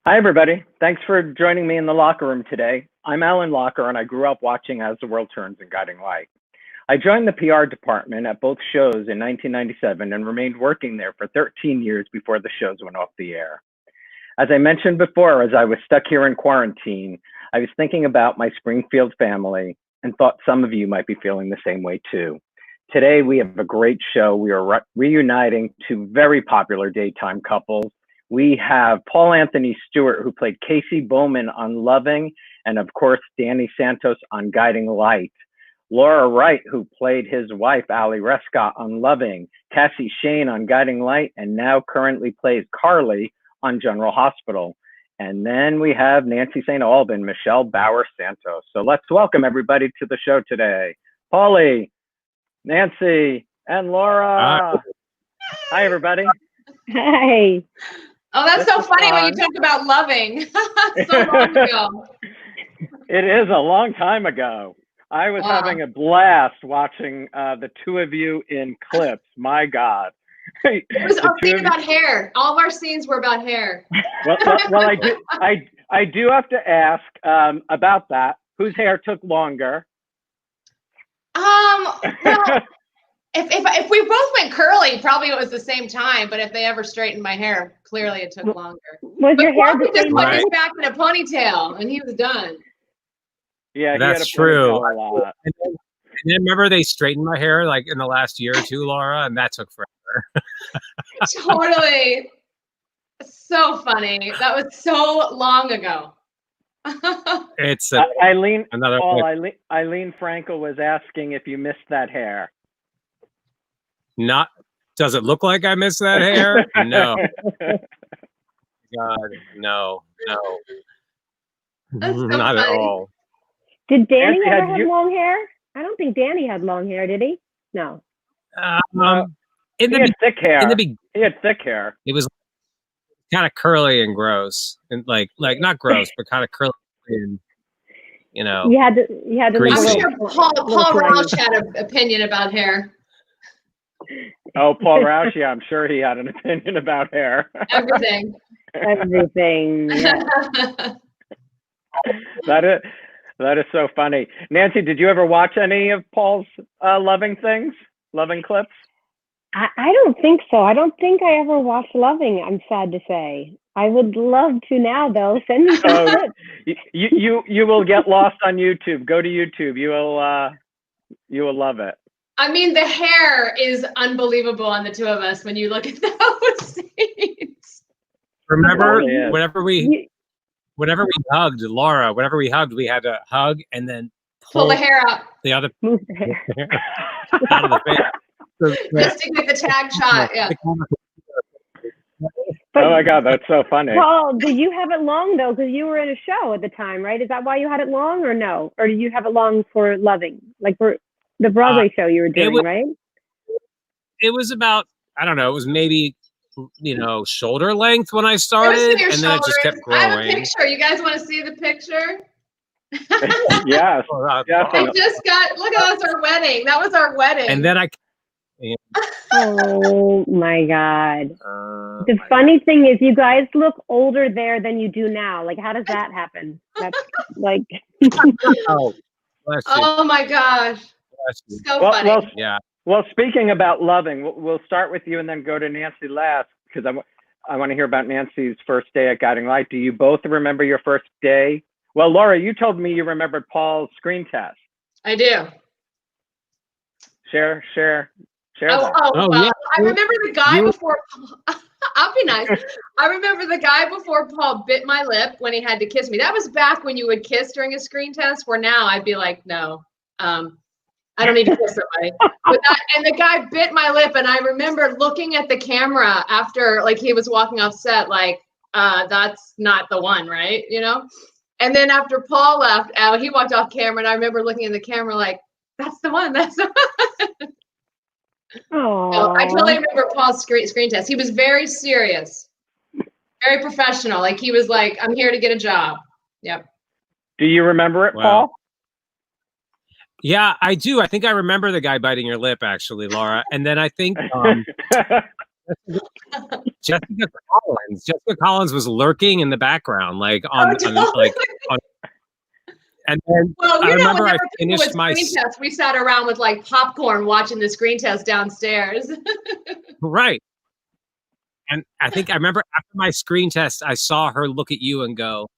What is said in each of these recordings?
Hi, everybody. Thanks for joining me in the locker room today. I'm Alan Locher, and I grew up watching As the World Turns and Guiding Light. I joined the PR department at both shows in 1997 and remained working there for 13 years before the shows went off the air. As I mentioned before, as I was stuck here in quarantine, I was thinking about my Springfield family and thought some of you might be feeling the same way too. Today, we have a great show. We are reuniting two very popular daytime couples. We have Paul Anthony Stewart, who played Casey Bowman on Loving, and of course, Danny Santos on Guiding Light. Laura Wright, who played his wife, Allie Rescott, on Loving. Cassie Shane on Guiding Light, and now currently plays Carly on General Hospital. And then we have Nancy St. Alban, Michelle Bauer Santos. So let's welcome everybody to the show today. Paulie, Nancy, and Laura. Hi, everybody. Hey. Oh, that's so funny when you talk about Loving. So long ago. It is a long time ago. I was having a blast watching the two of you in clips. My God. It was our thing about hair. All of our scenes were about hair. Well, I do have to ask about that. Whose hair took longer? Well, if we both went curly, probably it was the same time. But if they ever straightened my hair, clearly it took longer. Was your hair the just same put way? his back in a ponytail, and he was done. Yeah, that's true. And then remember they straightened my hair like in the last year or two, Laura, and that took forever. Totally. So funny. That was so long ago. It's Eileen. another. Eileen Frankel was asking if you missed that hair. Not. Does it look like I missed that hair? No. God, no. That's so not funny. at all. Did Danny ever have long hair? I don't think Danny had long hair, did he? No. He had thick hair. He had thick hair. It was kind of curly and gross, and like not gross, but kind of curly and You had to. Greasy. I'm sure Paul Rausch had an opinion about hair. Oh, Paul Rausch, yeah, I'm sure he had an opinion about hair. Everything. Yeah. That is so funny. Nancy, did you ever watch any of Paul's Loving clips? I don't think so. I don't think I ever watched Loving, I'm sad to say. I would love to now, though. Send me some clips. You will get lost on YouTube. Go to YouTube. You will love it. I mean, the hair is unbelievable on the two of us when you look at those scenes. Remember, whenever we hugged, Laura, we had to hug and then pull the hair out. The other out of the face. Just to get the tag shot, yeah. But, oh my God, that's so funny. Paul, did you have it long though? Because you were in a show at the time, right? Is that why you had it long, or no? Or did you have it long for Loving, like for the Broadway show you were doing, right? It was about, I don't know, it was maybe shoulder length when I started, and then it just kept growing. I have a picture. You guys want to see the picture? Yes. I just got. Look, that was our wedding. That was our wedding. And then oh my God. The funny thing is you guys look older there than you do now. Like, how does that happen? That's like oh my gosh. So funny. Yeah. Well, speaking about Loving, we'll start with you and then go to Nancy last, because I want to hear about Nancy's first day at Guiding Light. Do you both remember your first day? Well, Laura, you told me you remembered Paul's screen test. I do. Share. Well, yeah. I remember the guy before. I'll be nice. I remember the guy before Paul bit my lip when he had to kiss me. That was back when you would kiss during a screen test. Where now I'd be like, no. I don't need to kiss somebody. And the guy bit my lip, and I remember looking at the camera after, like, he was walking off set, like, that's not the one, right? You know? And then after Paul left, he walked off camera, and I remember looking in the camera like, that's the one, that's the one. So I totally remember Paul's screen test. He was very serious, very professional. Like, he was like, I'm here to get a job. Yep. Do you remember it, Wow. Paul? Yeah, I do. I think I remember the guy biting your lip, actually, Laura. And then I think Jessica Collins was lurking in the background, like on and then well, I remember I finished my screen test. We sat around with like popcorn watching the screen test downstairs. right. And I think I remember after my screen test, I saw her look at you and go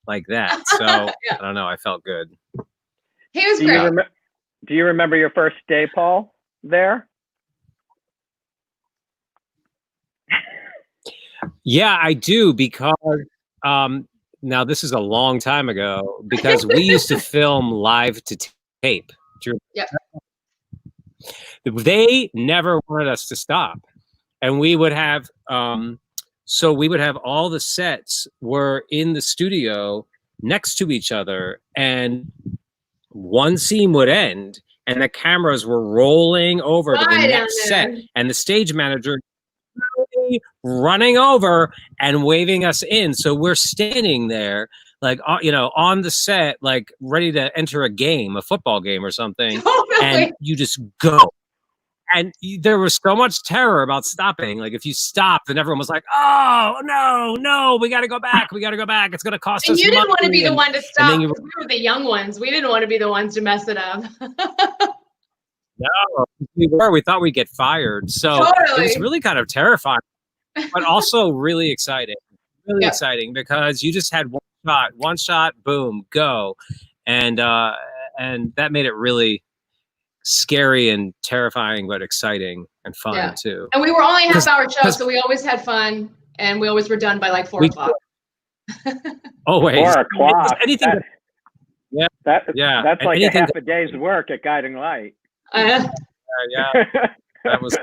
like that. So Yeah. I don't know. I felt good. He was great. Do you remember your first day, Paul, there? Yeah, I do, because now this is a long time ago, because we used to film live to tape. Yep. They never wanted us to stop, and we would have so we would have all the sets were in the studio next to each other, and one scene would end and the cameras were rolling over to the next set, and the stage manager running over and waving us in. So we're standing there, like, you know, on the set, like ready to enter a game, a football game or something. Oh, really? And you just go. And there was so much terror about stopping. Like, if you stopped, then everyone was like, "Oh no, we got to go back. We got to go back. It's going to cost us." And you didn't want to be the one to stop. We were the young ones. We didn't want to be the ones to mess it up. No, we were. We thought we'd get fired. So Totally. It was really kind of terrifying, but also really exciting. Really Yep. exciting, because you just had one shot, boom, go, and that made it really scary and terrifying, but exciting and fun too. And we were only half-hour shows, so we always had fun, and we always were done by like 4 o'clock. Always 4 o'clock. Anything. That's like a half a day's work at Guiding Light. Yeah, that was.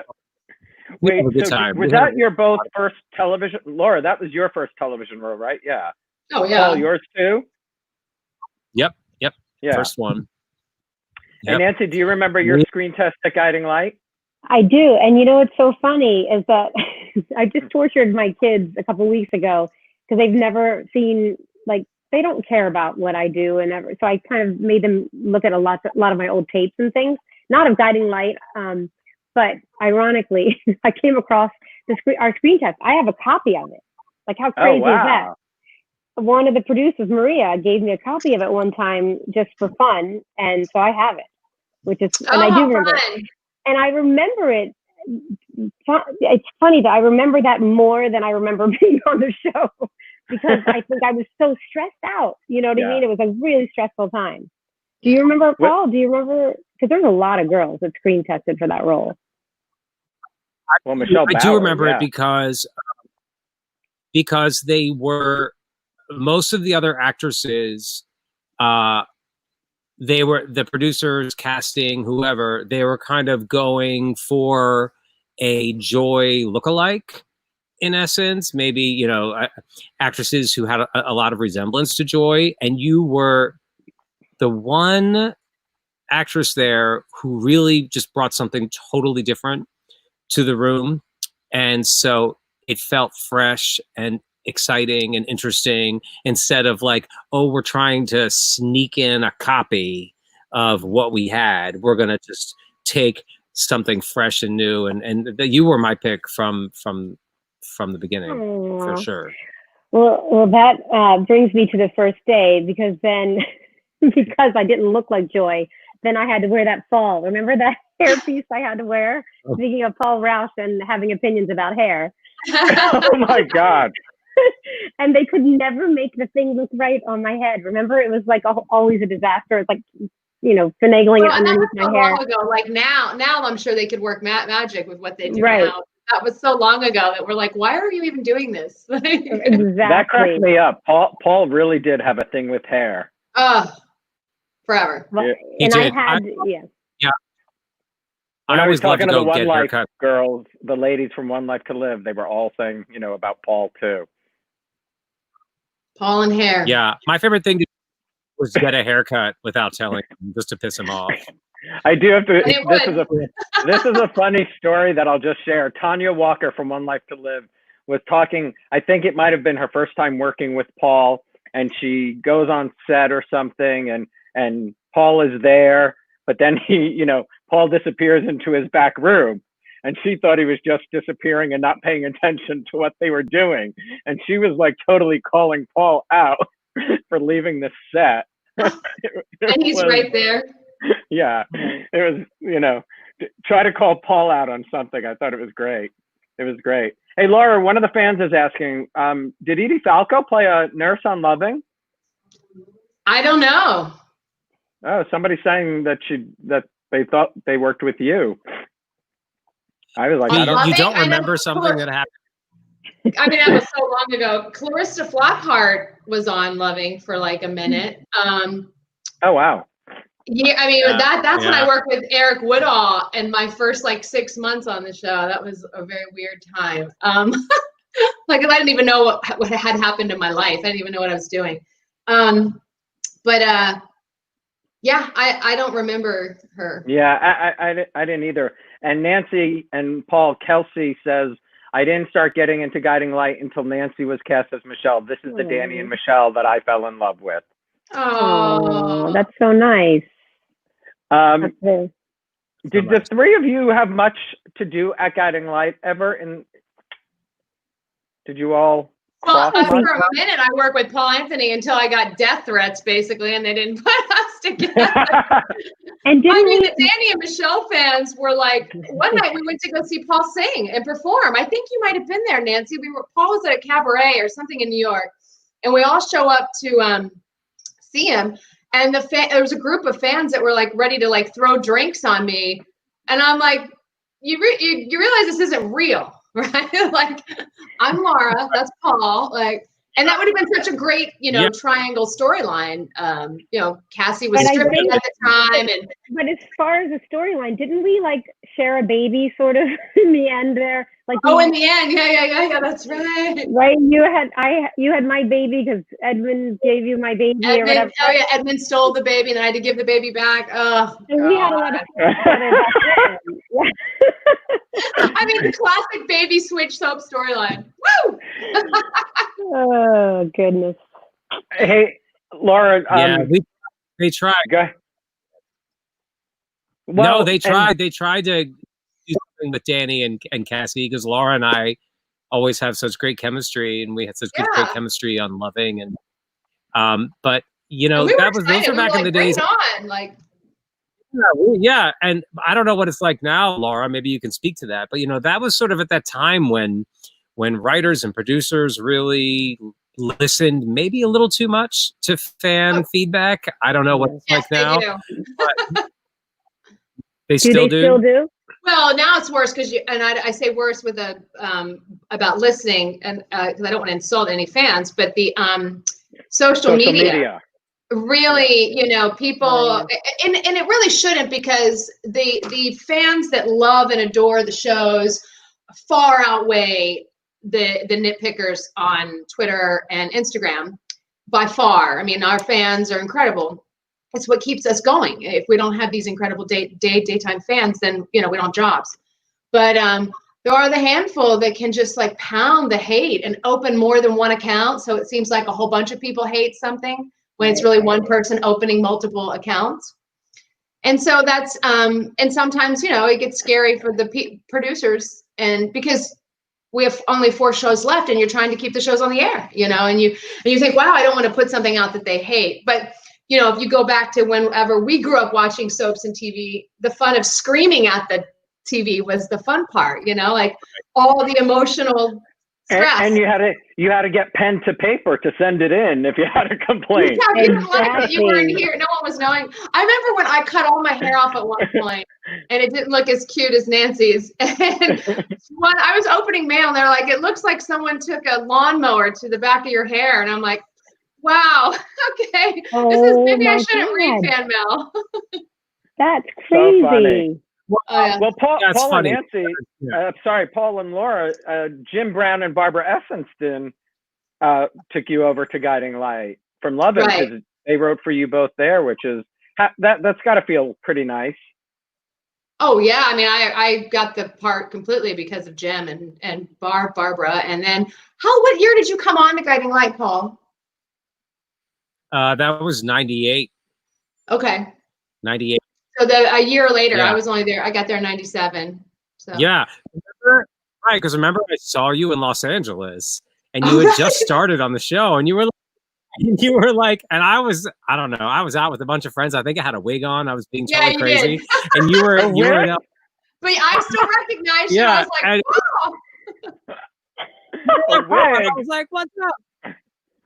Wait, a good so time. Was that your both first television, Laura? That was your first television role, right? Yeah. Oh yeah. Paul, yours too. Yep. Yeah. First one. And Nancy, do you remember your screen test at Guiding Light? I do. And you know what's so funny is that I just tortured my kids a couple weeks ago because they've never seen, like, they don't care about what I do. So I kind of made them look at a lot of my old tapes and things, not of Guiding Light. But ironically, I came across our screen test. I have a copy of it. Like, how crazy is that? One of the producers, Maria, gave me a copy of it one time just for fun, and so I have it, which is, and I do remember it. And I remember it. It's funny that I remember that more than I remember being on the show, because I think I was so stressed out. You know what I mean? It was a really stressful time. Do you remember, Paul? Do you remember? Because there's a lot of girls that screen tested for that role. Well, Michelle Bauer, I do remember it because they were, most of the other actresses, they were, the producers, casting, whoever, they were kind of going for a Joy lookalike, in essence. Maybe, you know, actresses who had a lot of resemblance to Joy, and you were the one actress there who really just brought something totally different to the room. And so it felt fresh and exciting and interesting, instead of like, oh, we're trying to sneak in a copy of what we had. We're going to just take something fresh and new. And you were my pick from the beginning. Aww. For sure. Well, that brings me to the first day, because then, because I didn't look like Joy, then I had to wear that fall. Remember that hairpiece I had to wear? Speaking of Paul Rouse and having opinions about hair. Oh my God. And they could never make the thing look right on my head. Remember, it was like always a disaster. It's like, you know, finagling it underneath my hair. Long ago. Like now I'm sure they could work magic with what they do right now. That was so long ago that we're like, why are you even doing this? Exactly. That cracked me up. Paul really did have a thing with hair. forever. Well, He and did. I had, When I I was always love talking to to the go One get Life haircuts. girls, the ladies from One Life to Live, they were all saying, about Paul too. Paul and hair. Yeah, my favorite thing was get a haircut without telling him, just to piss him off. I do have to. And it This is a funny story that I'll just share. Tanya Walker from One Life to Live was talking. I think it might have been her first time working with Paul, and she goes on set or something, and Paul is there, but then Paul disappears into his back room, and she thought he was just disappearing and not paying attention to what they were doing, and she was like totally calling Paul out for leaving the set. And he's right there. Yeah, it was, try to call Paul out on something. I thought it was great. It was great. Hey, Laura, one of the fans is asking, did Edie Falco play a nurse on Loving? I don't know. Oh, somebody's saying that they thought they worked with you. I was like, You don't remember something that happened? I mean, that was so long ago. Clarissa Flockhart was on Loving for like a minute. Oh, wow. Yeah, I mean, that's when I worked with Eric Woodall and my first like 6 months on the show. That was a very weird time. Like I didn't even know what had happened in my life. I didn't even know what I was doing. Yeah, I don't remember her. Yeah, I didn't either. And Nancy and Paul Kelsey says, I didn't start getting into Guiding Light until Nancy was cast as Michelle. This is the Danny and Michelle that I fell in love with. Oh, that's so nice. Did the three of you have much to do at Guiding Light ever? And did you all? Well, for a minute, I worked with Paul Anthony until I got death threats, basically, and they didn't put us together. And the Danny and Michelle fans were like, one night we went to go see Paul sing and perform. I think you might have been there, Nancy. Paul was at a cabaret or something in New York, and we all show up to see him. And there was a group of fans that were like ready to like throw drinks on me, and I'm like, you realize this isn't real, right? Like, I'm Laura, that's Paul, like, and that would have been such a great, triangle storyline. Cassie was stripping at the time, but as far as the storyline, didn't we like share a baby sort of in the end there? Like, in the end, yeah, that's right. Right, you had my baby because Edmund gave you my baby or whatever. Oh yeah, Edmund stole the baby, and I had to give the baby back. Oh, and we had a lot of fun together back then. I mean, the classic baby switch soap storyline. Woo! Oh goodness. Hey, Laura. They tried. Well, no, they tried. They tried to do something with Danny and Cassie, because Laura and I always have such great chemistry, and we had such great chemistry on Loving, and but those were back in the days. Yeah, and I don't know what it's like now, Laura. Maybe you can speak to that. But that was sort of at that time when writers and producers really listened maybe a little too much to fan feedback. I don't know what it's like now. But they still do. Well, now it's worse because I say worse with about listening, and because I don't want to insult any fans, but the social media. Really, people, and it really shouldn't, because the fans that love and adore the shows far outweigh the nitpickers on Twitter and Instagram by far. I mean, our fans are incredible. It's what keeps us going. If we don't have these incredible daytime fans, then we don't have jobs. But there are the handful that can just like pound the hate and open more than one account, so it seems like a whole bunch of people hate something, when it's really one person opening multiple accounts. And so that's, and sometimes, it gets scary for the producers, and because we have only 4 shows left and you're trying to keep the shows on the air, and you think, wow, I don't want to put something out that they hate. But, if you go back to whenever we grew up watching soaps and TV, the fun of screaming at the TV was the fun part, like all the emotional stress. And you had to get pen to paper to send it in if you had a complaint. Exactly. You weren't here. No one was knowing. I remember when I cut all my hair off at one point, and it didn't look as cute as Nancy's. And when I was opening mail, and they're like, "It looks like someone took a lawnmower to the back of your hair," and I'm like, Wow. Okay. Maybe I shouldn't read fan mail. That's crazy. So funny. Well, Paul and funny. Nancy, Yeah. Paul and Laura, Jim Brown and Barbara Essenston took you over to Guiding Light from Loving, because they wrote for you both there, which is that's got to feel pretty nice. Oh yeah, I mean, I got the part completely because of Jim and Barbara, and then what year did you come on to Guiding Light, Paul? That was 98. Okay. 98. So a year later, I was only there. I got there in 97. So. Yeah. Right, because remember I saw you in Los Angeles, and you had just started on the show, and you were like, and I was out with a bunch of friends. I think I had a wig on. I was being totally crazy. And you were, but I still recognized you. I was like, wow. I was like, what's up?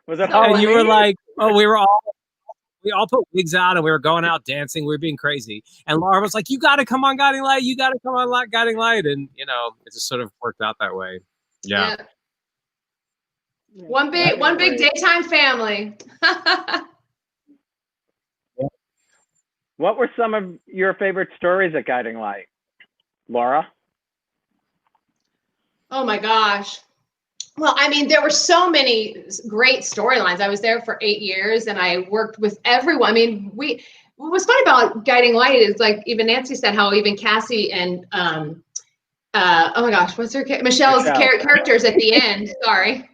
Was it and you were like, oh, we all put wigs on and we were going out dancing. We were being crazy. And Laura was like, you got to come on Guiding Light. You got to come on Guiding Light. And, it just sort of worked out that way. Yeah. One big daytime family. What were some of your favorite stories at Guiding Light, Laura? Oh my gosh. Well, I mean, there were so many great storylines. I was there for 8 years and I worked with everyone. I mean, what was funny about Guiding Light is, like, even Nancy said how even Cassie and, oh my gosh, what's her, Michelle's characters at the end, sorry.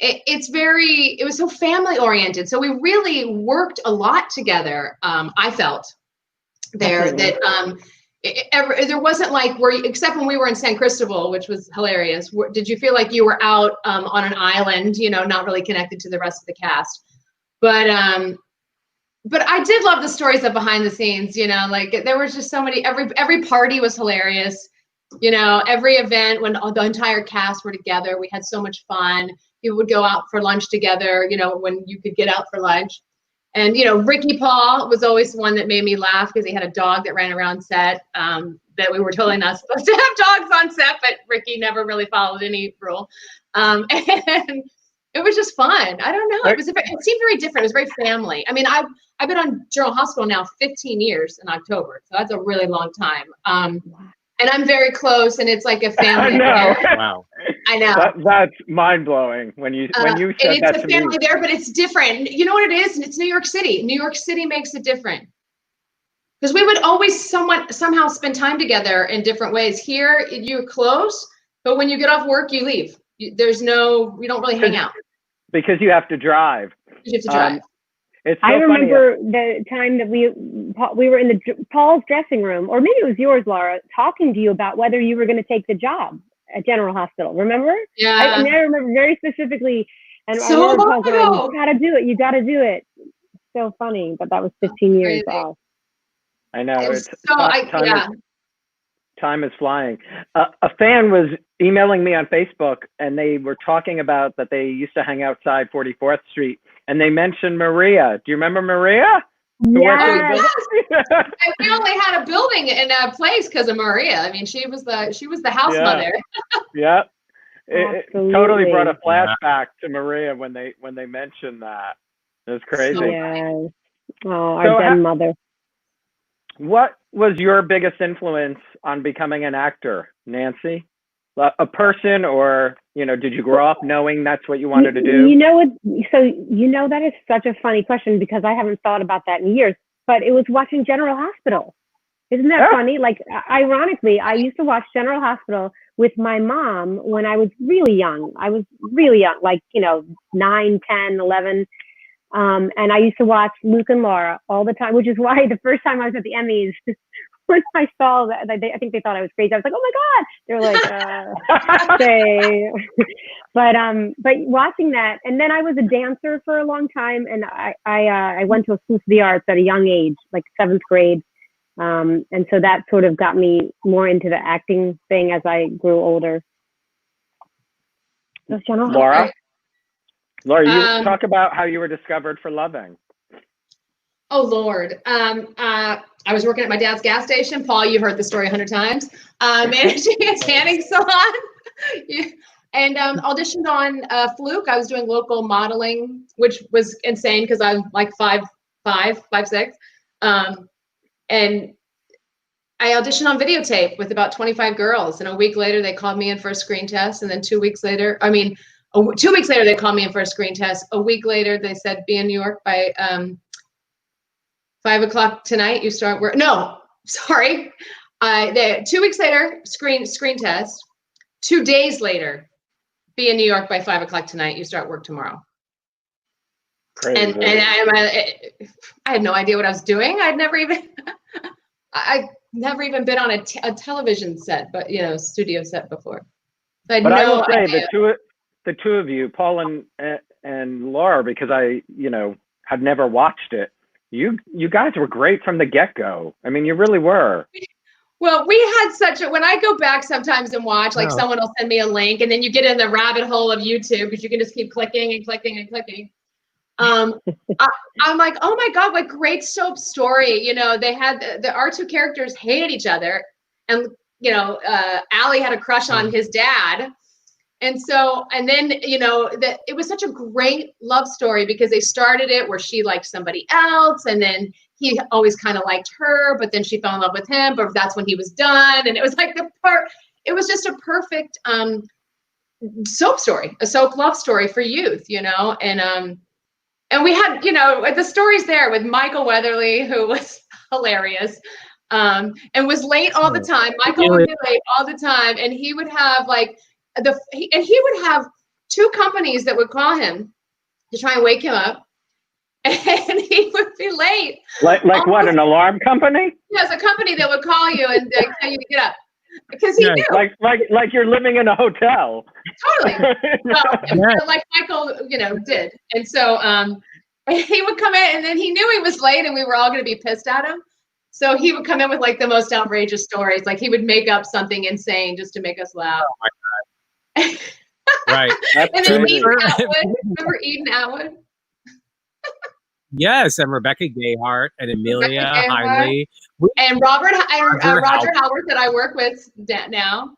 It was so family oriented. So we really worked a lot together. I felt there that, there wasn't like except when we were in San Cristobal, which was hilarious. Did you feel like you were out on an island, not really connected to the rest of the cast? But I did love the stories of behind the scenes. Like there was just so many. Every party was hilarious. Every event when the entire cast were together, we had so much fun. People would go out for lunch together. When you could get out for lunch. And, Ricky Paul was always the one that made me laugh because he had a dog that ran around set that we were totally not supposed to have dogs on set, but Ricky never really followed any rule. And it was just fun. I don't know. It seemed very different. It was very family. I mean, I've been on General Hospital now 15 years in October. So that's a really long time. And I'm very close, and it's like a family. I know. Wow. I know. That's mind blowing when you said that to me. It's a family there, but it's different. You know what it is? It's New York City. New York City makes it different. Because we would always somehow spend time together in different ways. Here, you're close, but when you get off work, you leave. We don't really hang out. Because you have to drive. You have to drive. It's so I remember funny. the time that we were in Paul's dressing room, or maybe it was yours, Laura, talking to you about whether you were going to take the job at General Hospital. Remember? Yeah. I remember very specifically. And so I remember Paul saying, you got to do it. You got to do it. So funny, but that was 15 years off. I know. Time is flying. A fan was emailing me on Facebook, and they were talking about that they used to hang outside 44th Street, and they mentioned Maria. Do you remember Maria? Yes. And we only had a building in a place because of Maria. I mean, she was the house mother. Yeah. It totally brought a flashback to Maria when they mentioned that. It was crazy. Yes. Oh, our dead mother. What was your biggest influence on becoming an actor, Nancy? A person, or, did you grow up knowing that's what you wanted to do? That is such a funny question because I haven't thought about that in years, but it was watching General Hospital. Isn't that funny? Like, ironically, I used to watch General Hospital with my mom when I was really young. I was really young, like, 9, 10, 11. And I used to watch Luke and Laura all the time, which is why the first time I was at the Emmys, when I saw that, I think they thought I was crazy. I was like, oh my God. They're like, say. But watching that, and then I was a dancer for a long time, and I went to a school for the arts at a young age, like 7th grade. And so that sort of got me more into the acting thing as I grew older. Laura, you talk about how you were discovered for Loving. Oh, Lord. I was working at my dad's gas station. Paul, you've heard the story 100 times. Managing a tanning salon. And auditioned on Fluke. I was doing local modeling, which was insane because I'm like 5'5", 5'6". And I auditioned on videotape with about 25 girls. And a week later, they called me in for a screen test. And then 2 weeks later, 2 weeks later, they called me in for a screen test. A week later, they said, be in New York by 5 o'clock tonight. You start work. No, sorry. 2 weeks later, screen test. 2 days later, be in New York by 5 o'clock tonight. You start work tomorrow. Crazy. And I had no idea what I was doing. I'd never even been on a television set, but studio set before. So but I will say the two of you, Paul and Laura, because I had never watched it. You guys were great from the get-go. I mean, you really were. Well, we had when I go back sometimes and watch, like someone will send me a link and then you get in the rabbit hole of YouTube because you can just keep clicking and clicking and clicking. I'm like, oh my God, what great soap story. They had our two characters hated each other and, Allie had a crush on his dad. And then, it was such a great love story because they started it where she liked somebody else and then he always kind of liked her, but then she fell in love with him, but that's when he was done. And it was like it was just a perfect soap story, a soap love story for youth, and we had, the stories there with Michael Weatherly, who was hilarious and was late all the time. Michael would be late all the time. And he would have he would have 2 companies that would call him to try and wake him up. And he would be late. Like what, an alarm company? Yes, a company that would call you and tell you to get up. Because he knew. Like you're living in a hotel. Totally. Well, like Michael, did. And so he would come in and then he knew he was late and we were all going to be pissed at him. So he would come in with like the most outrageous stories. Like he would make up something insane just to make us laugh. Oh my God. Right. And then Eden Atwood. Remember Eden Atwood? Yes, and Rebecca Gayheart and Amelia Heinley. And Roger Howard that I work with now.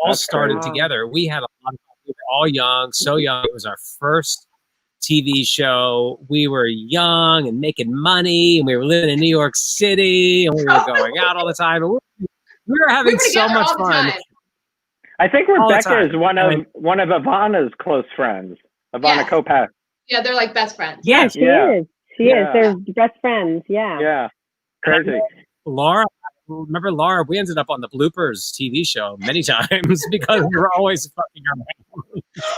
All started together. We had a lot of fun. We were all young, so young. It was our first TV show. We were young and making money, and we were living in New York City, and we were going out all the time. And we were having so much fun. I think Rebecca is one of Ivana's close friends. Ivana Kopak. Yeah, they're like best friends. Yeah, she is. She is. They're best friends. Yeah. Yeah. Crazy. Laura, remember Laura? We ended up on the bloopers TV show many times because we were always fucking around.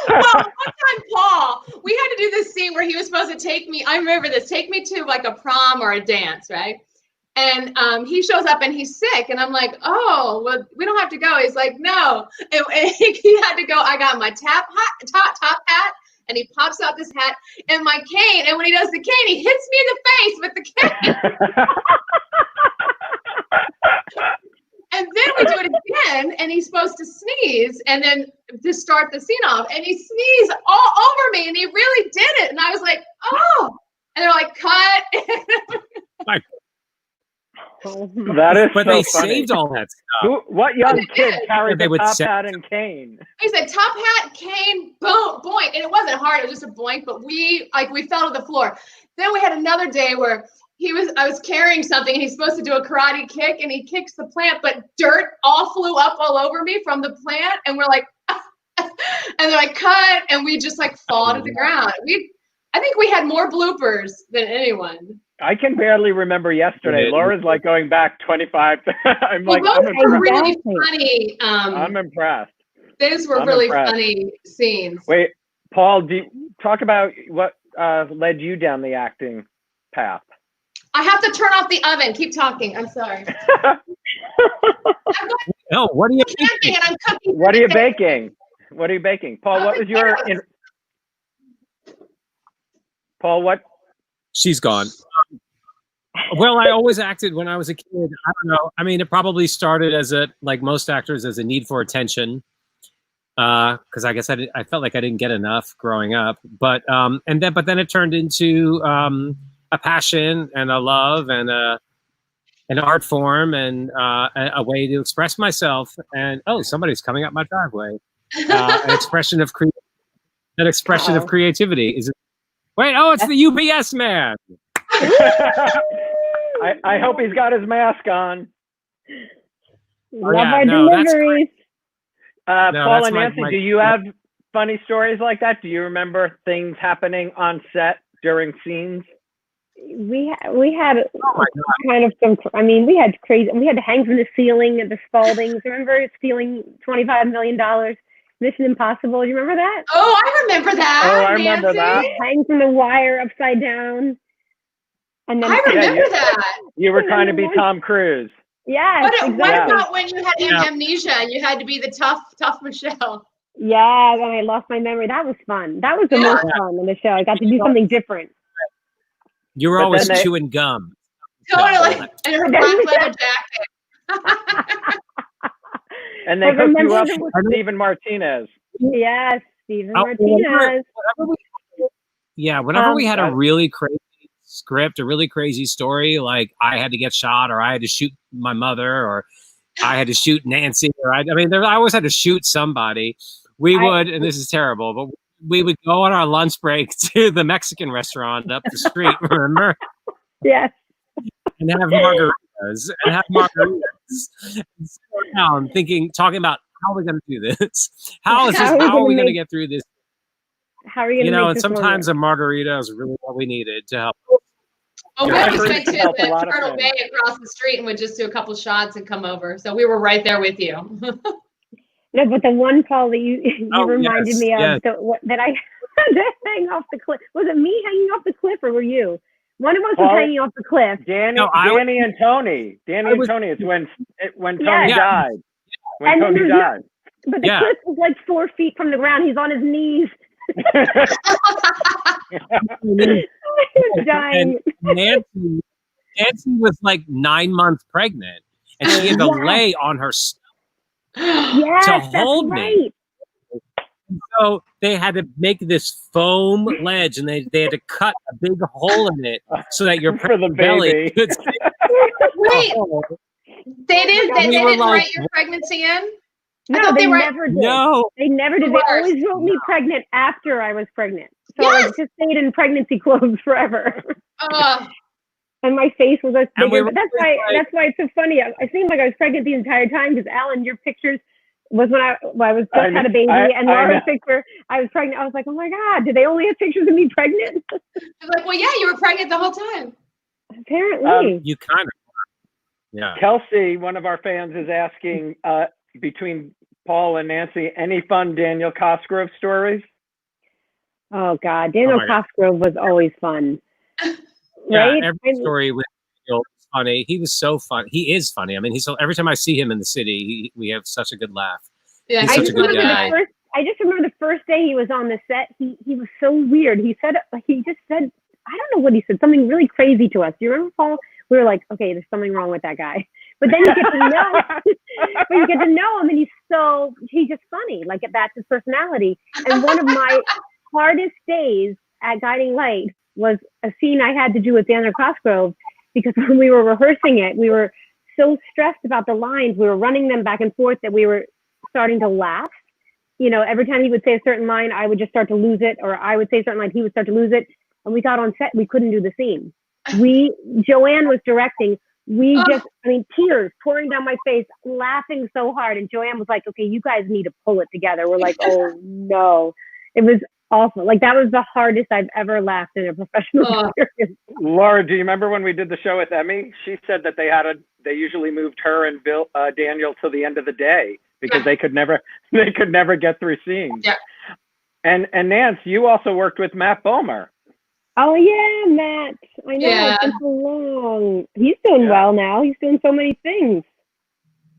Well, one time, Paul, we had to do this scene where he was supposed to take me. I remember this. Take me to like a prom or a dance, right? And he shows up and he's sick, and I'm like, oh, well, we don't have to go. He's like, no, and he had to go. I got my top hat. And he pops out this hat and my cane. And when he does the cane, he hits me in the face with the cane. And then we do it again. And he's supposed to sneeze. And then to start the scene off. And he sneezed all over me. And he really did it. And I was like, oh. And they're like, cut. That is but so they funny. Saved all that stuff. What young kid carried the top hat and cane? He said top hat, cane, boom, boink. And it wasn't hard, it was just a boink, but we fell to the floor. Then we had another day where I was carrying something and he's supposed to do a karate kick and he kicks the plant, but dirt all flew up all over me from the plant. And we're like, and they're like, cut. And we just like fall to the ground. I think we had more bloopers than anyone. I can barely remember yesterday. Laura's like going back 25. I'm like, those were really funny. I'm impressed. Those were really funny scenes. Wait, Paul, talk about what led you down the acting path. I have to turn off the oven. Keep talking. I'm sorry. No, what are you baking? And I'm cooking. What are you baking? What are you baking? Paul, what was your... Paul, what? She's gone. Well, I always acted when I was a kid. I don't know. I mean, it probably started like most actors, as a need for attention. Because I guess I felt like I didn't get enough growing up. But then it turned into a passion and a love and an art form and a way to express myself. And somebody's coming up my driveway. an expression of creativity. Is it? Wait, it's the UPS man. I hope he's got his mask on. Love our deliveries. Paul and Nancy, do you have funny stories like that? Do you remember things happening on set during scenes? We had kind of some. I mean, we had crazy. We had to hang from the ceiling at the Spaldings. Remember stealing $25 million? Mission Impossible. You remember that? Oh, I remember that. Oh, I remember that. Hang from the wire upside down. And then I remember that. You were trying to be Tom Cruise. Yeah. What about when you had amnesia and you had to be the tough Michelle? Yeah, and I lost my memory. That was fun. That was the most fun in the show. I got to do something different. You were always chewing gum. Totally. And her black leather jacket. And they hooked you up with Stephen Martinez. Yes, Stephen Martinez. Whenever we had a really crazy script, a really crazy story, like I had to get shot, or I had to shoot my mother, or I had to shoot Nancy, or I always had to shoot somebody. We would, and this is terrible, but we would go on our lunch break to the Mexican restaurant up the street, remember? Yes. And have margaritas. And sit down talking about how we're going to do this. How are we going to get through this? How are you going to and sometimes a margarita is really what we needed to help. Oh, we just went to the Turtle Bay across the street and would just do a couple shots and come over. So we were right there with you. No, but the one, Paul, that you reminded me of that I had to hang off the cliff. Was it me hanging off the cliff, or were you? One of us was hanging off the cliff. Danny and Tony. It's when Tony died. When Tony died. But the cliff was like 4 feet from the ground. He's on his knees. I was dying. And Nancy was like 9 months pregnant, and she had to lay on her stomach to hold me. So they had to make this foam ledge, and they had to cut a big hole in it so that your belly could stay. Wait, they didn't write your pregnancy in? No, they never did. No, they never did. They always wrote me pregnant after I was pregnant. So I just stayed in pregnancy clothes forever. And my face was like bigger. That's why it's so funny. I seemed like I was pregnant the entire time because Alan, your pictures was when I was just had a baby, and Laura's picture, I was pregnant. I was like, oh my God, did they only have pictures of me pregnant? You're like, well, yeah, you were pregnant the whole time. Apparently. You kind of Yeah. Kelsey, one of our fans, is asking, between Paul and Nancy, any fun Daniel Cosgrove stories? Oh God, Daniel Cosgrove was always fun. Right? Every story with Daniel was funny. He was so fun. He is funny. I mean, every time I see him in the city, we have such a good laugh. Yeah, he's such a good guy. I just remember the first day he was on the set. He was so weird. He just said, I don't know what he said, something really crazy to us. Do you remember, Paul? We were like, okay, there's something wrong with that guy. But then you get to know, him, and he's just funny. Like, that's his personality. And one of my hardest days at Guiding Light was a scene I had to do with Daniel Cosgrove, because when we were rehearsing it, we were so stressed about the lines. We were running them back and forth that we were starting to laugh. You know, every time he would say a certain line, I would just start to lose it, or I would say a certain line, he would start to lose it. And we got on set, we couldn't do the scene. Joanne was directing. Tears pouring down my face, laughing so hard. And Joanne was like, okay, you guys need to pull it together. We're like, oh no. It was awful. Like, that was the hardest I've ever laughed in a professional experience. Laura, do you remember when we did the show with Emmy? She said that they usually moved her and Daniel till the end of the day because they could never get through scenes. Yeah. And Nance, you also worked with Matt Bomer. Oh yeah, Matt. I know. Yeah. It's been so long. He's doing well now. He's doing so many things.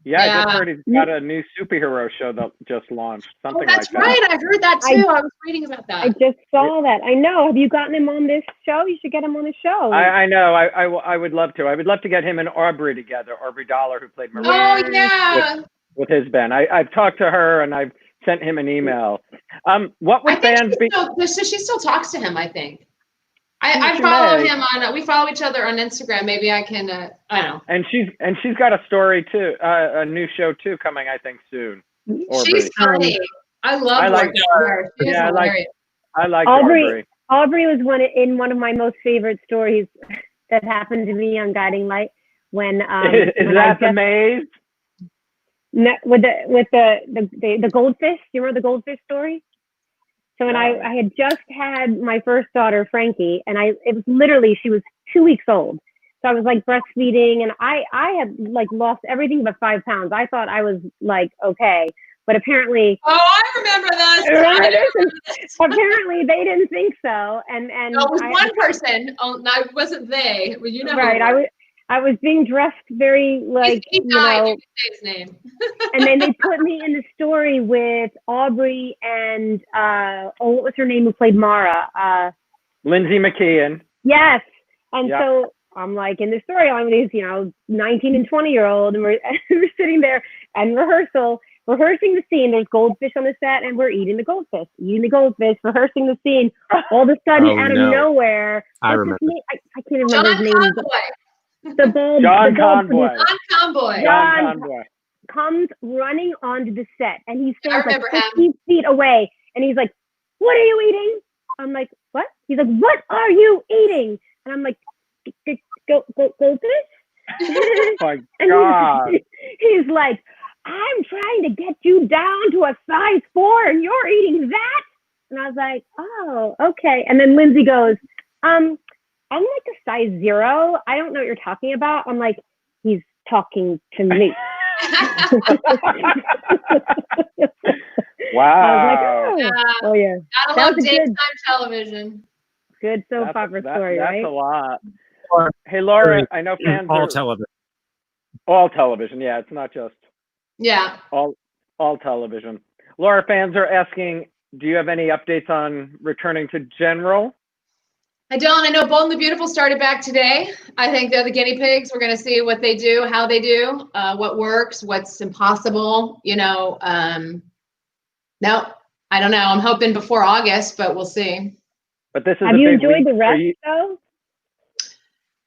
Yeah, I just heard he's got a new superhero show that just launched. Something like that. That's right. I heard that too. I was reading about that. I just saw that. I know. Have you gotten him on this show? You should get him on the show. I know. I would love to. I would love to get him and Aubrey together. Aubrey Dollar, who played Maria. Oh yeah. With his band. I've talked to her and I've sent him an email. What would fans be? So she still talks to him, I think. I follow him on. We follow each other on Instagram. Maybe I can. I don't know. And she's got a story too, a new show too coming, I think, soon. She's funny. I love I like her. She is yeah, hilarious. I like Aubrey. Aubrey. Aubrey was in one of my most favorite stories that happened to me on Guiding Light when Is when that the maze? with the goldfish. Do you remember the goldfish story? So when I had just had my first daughter, Frankie, and it was literally, she was 2 weeks old. So I was like breastfeeding, and I had like lost everything but 5 pounds. I thought I was like, okay. But apparently, Oh, I remember this. Apparently they didn't think so. And No, it was one person. Oh, no, it wasn't they. Well, you know. Right. I was being dressed very like, he died. You can say his name. And then they put me in the story with Aubrey and what was her name who played Mara? Lindsay McKeon. Yes. And so I'm like in the story, I'm these 19 and 20-year-old, and we're sitting there and rehearsing the scene. There's goldfish on the set, and we're eating the goldfish, rehearsing the scene. All of a sudden, out of nowhere, I remember. I can't remember his name. John Conboy. John Conboy comes running onto the set, and he stands like 50 feet away, and he's like, "What are you eating?" I'm like, "What?" He's like, "What are you eating?" And I'm like, "Goldfish." Oh my God. He's like, "I'm trying to get you down to a size 4, and you're eating that?" And I was like, "Oh, okay." And then Lindsay goes, I'm like a size 0. I don't know what you're talking about. I'm like, he's talking to me. Wow. I was like, oh yeah. Gotta love daytime television. Good soap opera story, right? That's a lot. Hey, Laura, I know fans all television. All television, yeah. It's not just all television. Laura, fans are asking, do you have any updates on returning to General? I don't. I know Bold and the Beautiful started back today. I think they're the guinea pigs. We're going to see what they do, how they do, what works, what's impossible. No, I don't know. I'm hoping before August, but we'll see. But this is have you enjoyed the rest, though?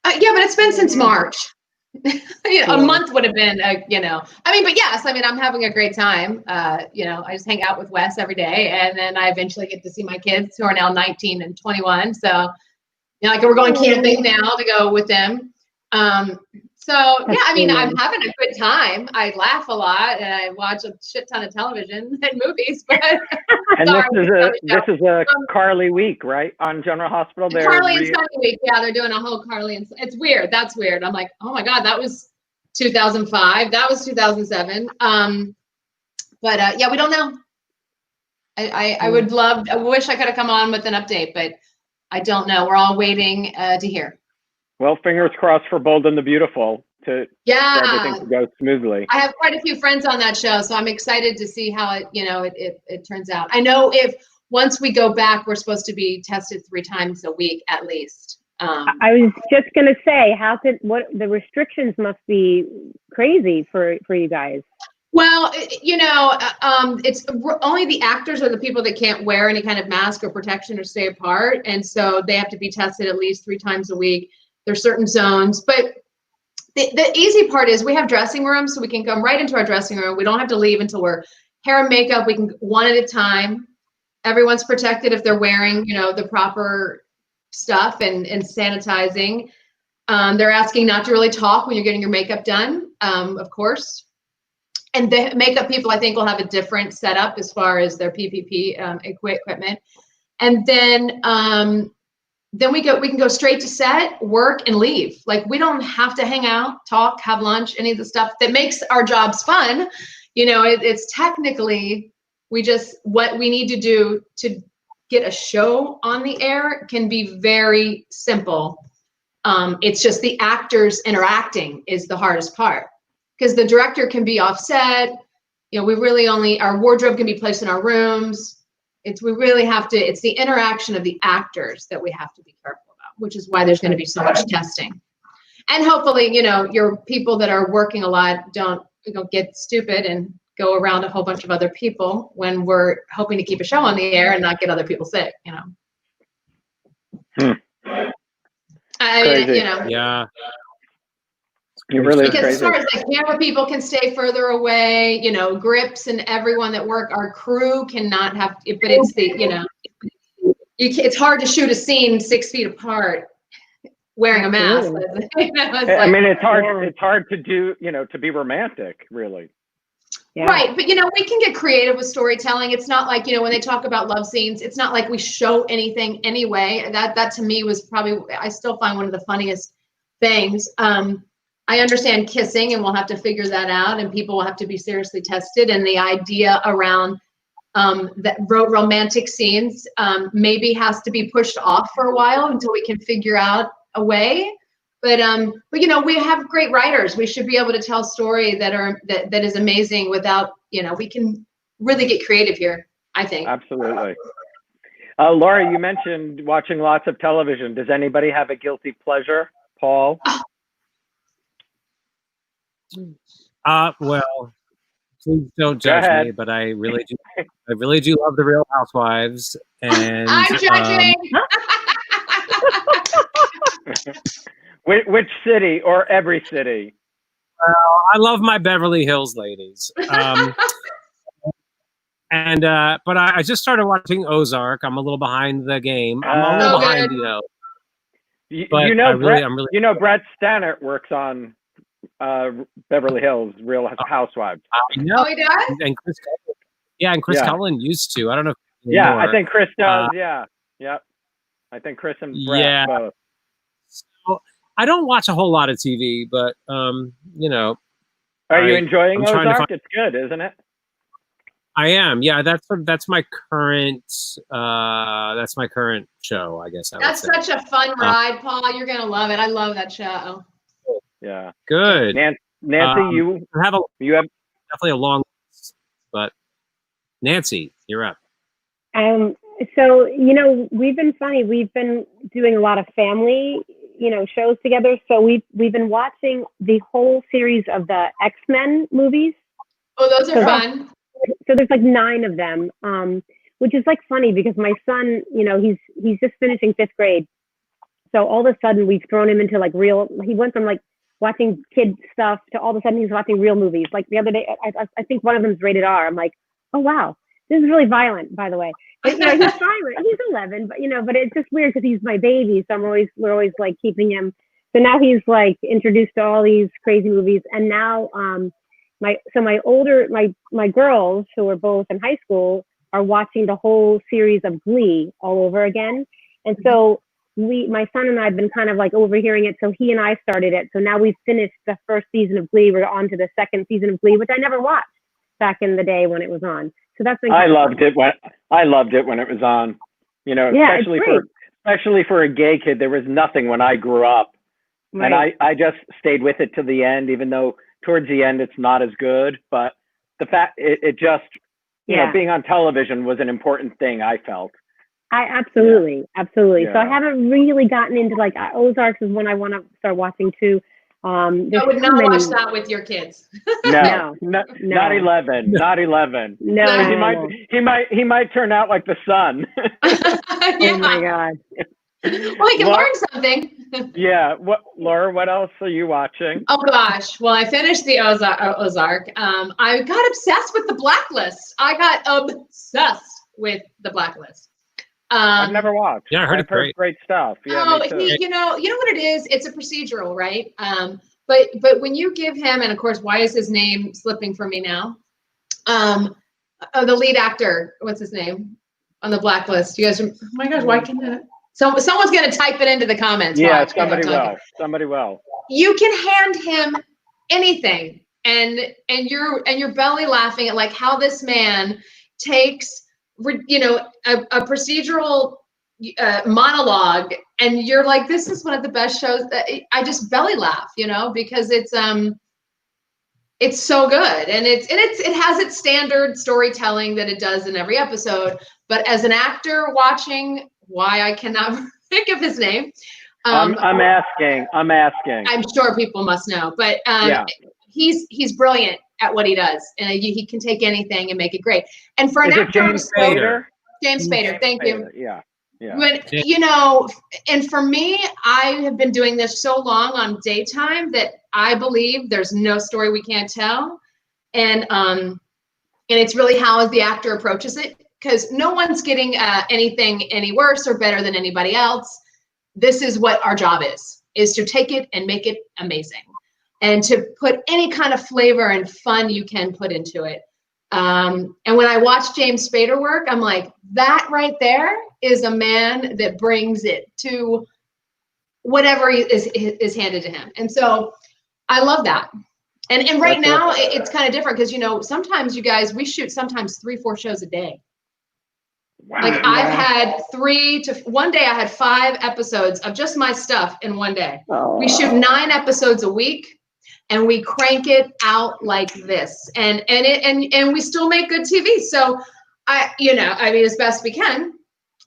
Yeah, but it's been since March. A month would have been, but yes, I'm having a great time. I just hang out with Wes every day, and then I eventually get to see my kids who are now 19 and 21. So, we're going camping now to go with them. I'm having a good time. I laugh a lot, and I watch a shit ton of television and movies. But and this is a Carly week, right? On General Hospital. Carly and Sunny week. Yeah, they're doing a whole Carly and it's weird. That's weird. I'm like, oh my God, that was 2005. That was 2007. We don't know. I wish I could have come on with an update, but I don't know. We're all waiting to hear. Well, fingers crossed for Bold and the Beautiful for everything to go smoothly. I have quite a few friends on that show, so I'm excited to see how it turns out. I know if once we go back, we're supposed to be tested 3 times a week at least. I was just gonna say, the restrictions must be crazy for you guys. Well, it's only the actors are the people that can't wear any kind of mask or protection or stay apart, and so they have to be tested at least 3 times a week. There's certain zones, but the easy part is we have dressing rooms, so we can come right into our dressing room. We don't have to leave until we're hair and makeup. We can one at a time. Everyone's protected if they're wearing, the proper stuff and sanitizing. They're asking not to really talk when you're getting your makeup done, of course. And the makeup people, I think, will have a different setup as far as their PPP equipment. And then we can go straight to set, work, and leave. Like, we don't have to hang out, talk, have lunch, any of the stuff that makes our jobs fun. It's technically what we need to do to get a show on the air can be very simple. It's just the actors interacting is the hardest part, because the director can be offset. We really our wardrobe can be placed in our rooms. It's the interaction of the actors that we have to be careful about, which is why there's going to be so much testing. And hopefully, your people that are working a lot don't get stupid and go around a whole bunch of other people when we're hoping to keep a show on the air and not get other people sick, Crazy. Yeah. It really is Because as crazy. far as like camera people can stay further away, you know, grips and everyone that work, our crew cannot have, but it's the, you know, it's hard to shoot a scene 6 feet apart wearing a mask. You know, it's I like, mean, it's hard to do, you know, to be romantic, really. Yeah. Right, but you know, we can get creative with storytelling. It's not like, you know, when they talk about love scenes, it's not like we show anything anyway. That to me was probably, I still find one of the funniest things. I understand kissing, and we'll have to figure that out, and people will have to be seriously tested. And the idea around that romantic scenes maybe has to be pushed off for a while until we can figure out a way. But you know, we have great writers. We should be able to tell a story that is amazing without, you know, we can really get creative here, I think. Absolutely. Laura, you mentioned watching lots of television. Does anybody have a guilty pleasure? Paul? Well, please don't judge me, but I really do love the Real Housewives. And I'm judging. Which city or every city? I love my Beverly Hills ladies. But I just started watching Ozark. I'm a little behind the game. I'm a little behind, you know. You know, Brett Stannard works on Beverly Hills Real Housewives. Oh, he does? And Chris Cullen. Yeah, and Chris Cullen used to. I don't know. Yeah, I think Chris does. Yep. I think Chris and Brett both. So, I don't watch a whole lot of TV, but you know. Are you enjoying Ozark? It's good, isn't it? I am. Yeah, that's my current show, I guess. That's such a fun ride, Paul. You're gonna love it. I love that show. Yeah. Good. Nancy, you have definitely a long list, but Nancy, you're up. So, you know, we've been doing a lot of family, you know, shows together. So we've been watching the whole series of the X-Men movies. Oh, those are fun. So there's like 9 of them, which is like funny because my son, you know, he's just finishing 5th grade. So all of a sudden we've thrown him into like he went from like watching kid stuff to all of a sudden he's watching real movies. Like the other day, I think one of them's rated R. I'm like, oh, wow, this is really violent, by the way. But, you know, he's fine. He's 11, but, you know, but it's just weird because he's my baby. So we're always like keeping him. So now he's like introduced to all these crazy movies. And now my girls who are both in high school are watching the whole series of Glee all over again. And so my son and I have been kind of like overhearing it. So he and I started it. So now we've finished the first season of Glee. We're on to the 2nd season of Glee, which I never watched back in the day when it was on. So that's been I loved it when it was on. You know, especially for a gay kid, there was nothing when I grew up. Right. And I just stayed with it to the end, even though towards the end it's not as good. But the fact it just, you know, being on television was an important thing, I felt. Absolutely. Yeah. So I haven't really gotten into like Ozark is one I want to start watching too. I would not watch that with your kids. No. Not 11. Not 11. No. He might turn out like the sun. Oh my God. Well, he can learn something. Yeah. Laura, what else are you watching? Oh gosh. Well, I finished the Ozark. I got obsessed with The Blacklist. I got obsessed with The Blacklist. I've never watched. Yeah, I heard great stuff. Yeah, you know what it is? It's a procedural, right? But when you give him, and of course, why is his name slipping from me now? The lead actor, what's his name on The Blacklist? You guys, oh my gosh, why can't that? Someone's going to type it into the comments. Yeah, somebody will. You can hand him anything, and you're belly laughing at like how this man takes, you know, a procedural monologue, and you're like, this is one of the best shows. I just belly laugh, you know, because it's so good, and it has its standard storytelling that it does in every episode. But as an actor watching, why I cannot think of his name. I'm asking. I'm sure people must know, but he's brilliant at what he does, and he can take anything and make it great. And for an actor, James Spader. James Spader, thank you. Yeah. Yeah. When, you know, and for me, I have been doing this so long on daytime that I believe there's no story we can't tell. And it's really how the actor approaches it, because no one's getting anything any worse or better than anybody else. This is what our job is to take it and make it amazing, and to put any kind of flavor and fun you can put into it. And when I watch James Spader work, I'm like, that right there is a man that brings it to whatever is handed to him. And so I love that. And right now it's kind of different, because, you know, sometimes you guys, we shoot sometimes 3-4 shows a day. Wow. Like I've had 1 day I had 5 episodes of just my stuff in one day. Oh. We shoot 9 episodes a week. And we crank it out like this, and we still make good TV. So I mean, as best we can.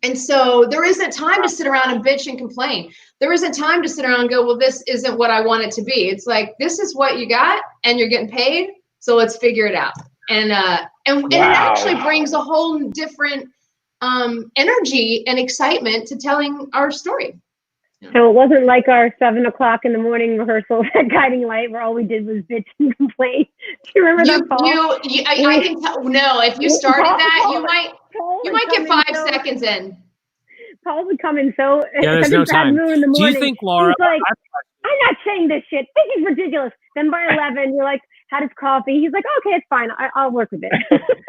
And so there isn't time to sit around and bitch and complain. There isn't time to sit around and go, well, this isn't what I want it to be. It's like, this is what you got, and you're getting paid. So let's figure it out. And it actually brings a whole different energy and excitement to telling our story. So it wasn't like our 7 o'clock in the morning rehearsal at Guiding Light, where all we did was bitch and complain. Do you remember that, Paul? I can tell. No, if you started that, you might get 5 seconds in. Paul would come in so there's no time. in the morning. Do you think, Laura? He's like, I'm not saying this shit. This is ridiculous. Then by 11, you're like, had his coffee. He's like, okay, it's fine. I'll work with it.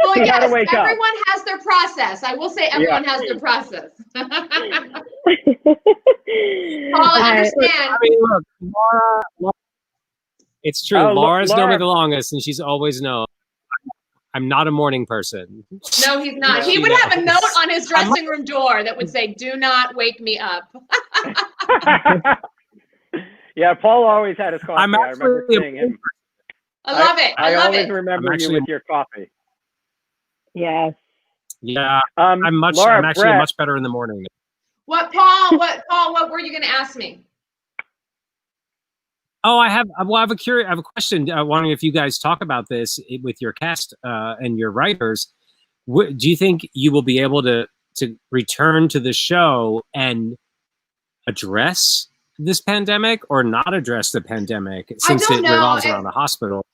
Well, yes, everyone has their process. I will say everyone has their process. Paul, understand. I mean, look, Laura, it's true. Laura's known me the longest, and she's always known I'm not a morning person. No, he's not. He would have a note on his dressing room door that would say, "Do not wake me up." Yeah, Paul always had his coffee. I remember seeing him. I love it. I love always it. remember you with your coffee. Yes. Yeah. I'm actually much better in the morning. What, Paul? What were you going to ask me? Oh, I have a question. Wondering if you guys talk about this with your cast and your writers. Do you think you will be able to return to the show and address this pandemic, or not address the pandemic, since it revolves around the hospital?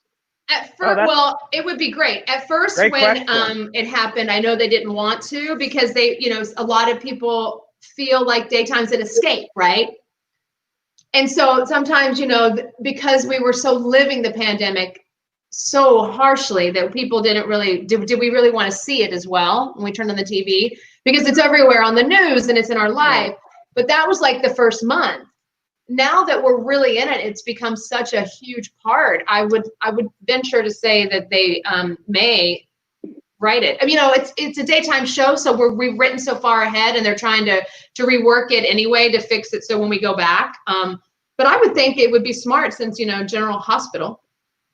At first, it would be great. At first, when it happened, I know they didn't want to, because they, a lot of people feel like daytime's an escape, right? And so sometimes, because we were so living the pandemic so harshly, that people didn't really, did we really want to see it as well when we turned on the TV? Because it's everywhere on the news and it's in our life. But that was like the first month. Now that we're really in it, it's become such a huge part. I would venture to say that they may write it. I mean, it's a daytime show, so we've written so far ahead, and they're trying to rework it anyway to fix it so when we go back. But I would think it would be smart, since General Hospital.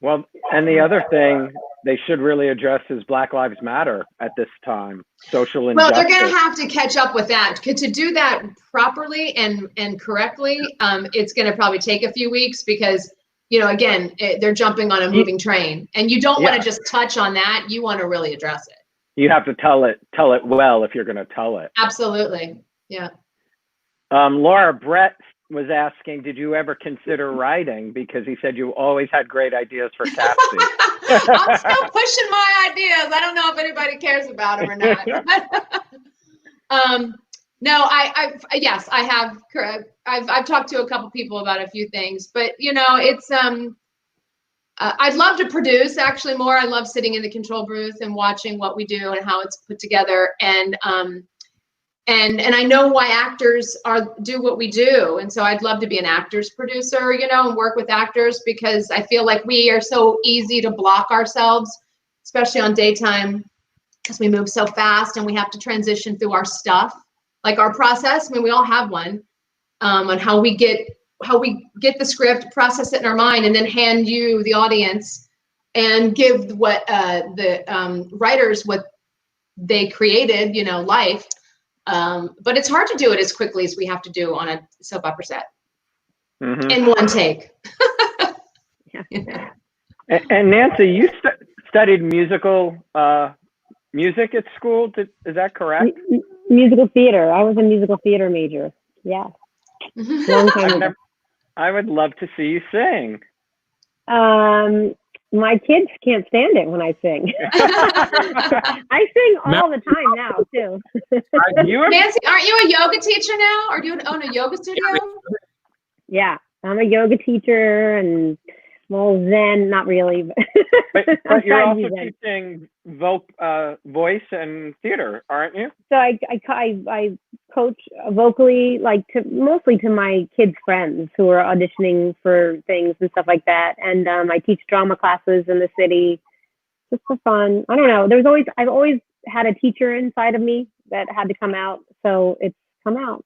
Well, and the other thing they should really address is Black Lives Matter at this time. Social injustice. Well, they're going to have to catch up with that. To do that properly and correctly, it's going to probably take a few weeks, because, again, they're jumping on a moving train, and you don't want to just touch on that. You want to really address it. You have to tell it well if you're going to tell it. Absolutely. Yeah. Laura, Brett was asking, did you ever consider writing? Because he said you always had great ideas for Cassie. I'm still pushing my ideas. I don't know if anybody cares about them or not. No, yes, I have. I've talked to a couple people about a few things, but it's I'd love to produce actually more. I love sitting in the control booth and watching what we do and how it's put together, and I know why actors do what we do. And so I'd love to be an actor's producer, and work with actors, because I feel like we are so easy to block ourselves, especially on daytime, because we move so fast and we have to transition through our stuff, like our process. I mean, we all have one, on how we get the script, process it in our mind, and then hand you, the audience, and give what the writers, what they created, life. But it's hard to do it as quickly as we have to do on a soap opera set in one take. And Nancy, you studied music at school. Is that correct? Musical theater. I was a musical theater major. Yeah. Long time ago. I would love to see you sing. My kids can't stand it when I sing. I sing all the time now too. Nancy, aren't you a yoga teacher now, or do you own a yoga studio? Yeah, I'm a yoga teacher and Zen, not really. But you're also teaching voice and theater, aren't you? So I coach vocally, like mostly to my kids' friends who are auditioning for things and stuff like that. And I teach drama classes in the city just for fun. I don't know. I've always had a teacher inside of me that had to come out, so it's come out.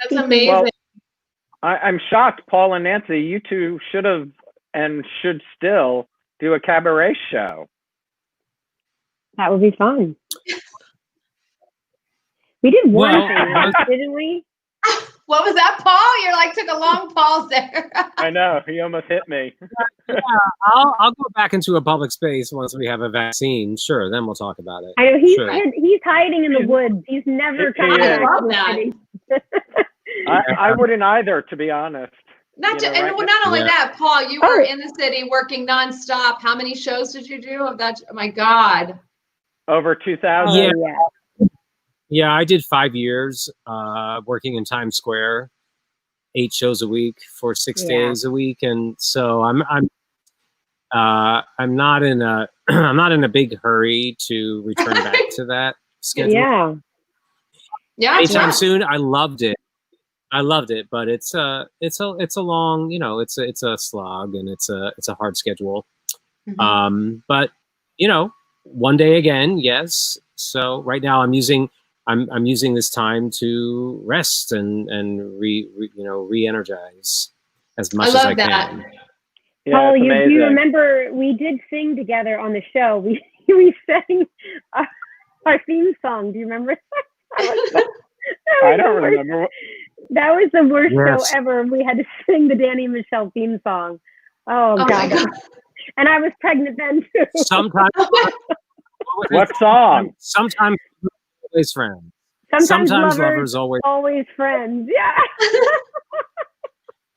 That's amazing. Well, I'm shocked, Paul and Nancy. You two should have and should still do a cabaret show. That would be fun. We did one thing once, didn't we? What was that, Paul? You're like, took a long pause there. I know, he almost hit me. Yeah, I'll go back into a public space once we have a vaccine. Sure, then we'll talk about it. I know he's hiding in the woods. He's never coming back. I love that. I wouldn't either, to be honest. Not only that, Paul, you were in the city working nonstop. How many shows did you do of that? Oh my God. Over 2,000. Yeah, I did 5 years working in Times Square, 8 shows a week for 6 days a week, and so I'm not in a I'm not in a big hurry to return back to that schedule. Yeah. Anytime soon. I loved it, but it's a long, it's a slog, and it's a hard schedule. Mm-hmm. But one day again, yes. So right now I'm using this time to rest and re-energize as much as I can. Yeah, Paul, do you remember we did sing together on the show? We sang our theme song. Do you remember? I don't remember. That was the worst show ever. We had to sing the Danny and Michelle theme song. Oh God. And I was pregnant then too. Sometimes. What song? Sometimes always friends. Sometimes lovers always friends. Yeah.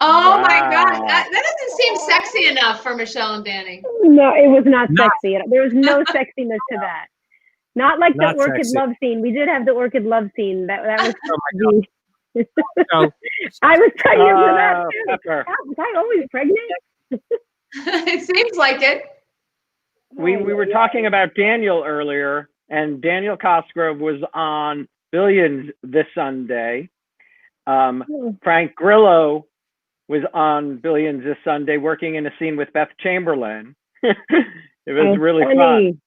Oh my God. That doesn't seem sexy enough for Michelle and Danny. No, it was not sexy. There was no sexiness to that. Not like the orchid love scene. We did have the orchid love scene. That was I was pregnant for that too. Was I always pregnant? It seems like it. We were talking about Daniel earlier, and Daniel Cosgrove was on Billions this Sunday. Frank Grillo was on Billions this Sunday, working in a scene with Beth Chamberlain. It was really fun.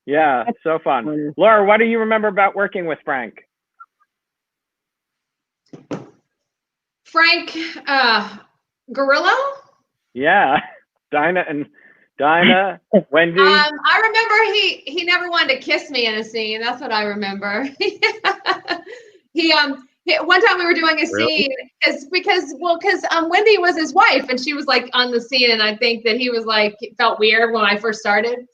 Yeah, that's so fun. Funny. Laura, what do you remember about working with Frank? Frank Grillo? Yeah, Dinah, Wendy. I remember he never wanted to kiss me in a scene. That's what I remember. One time we were doing a scene because Wendy was his wife and she was like on the scene, and I think that he was like, it felt weird when I first started,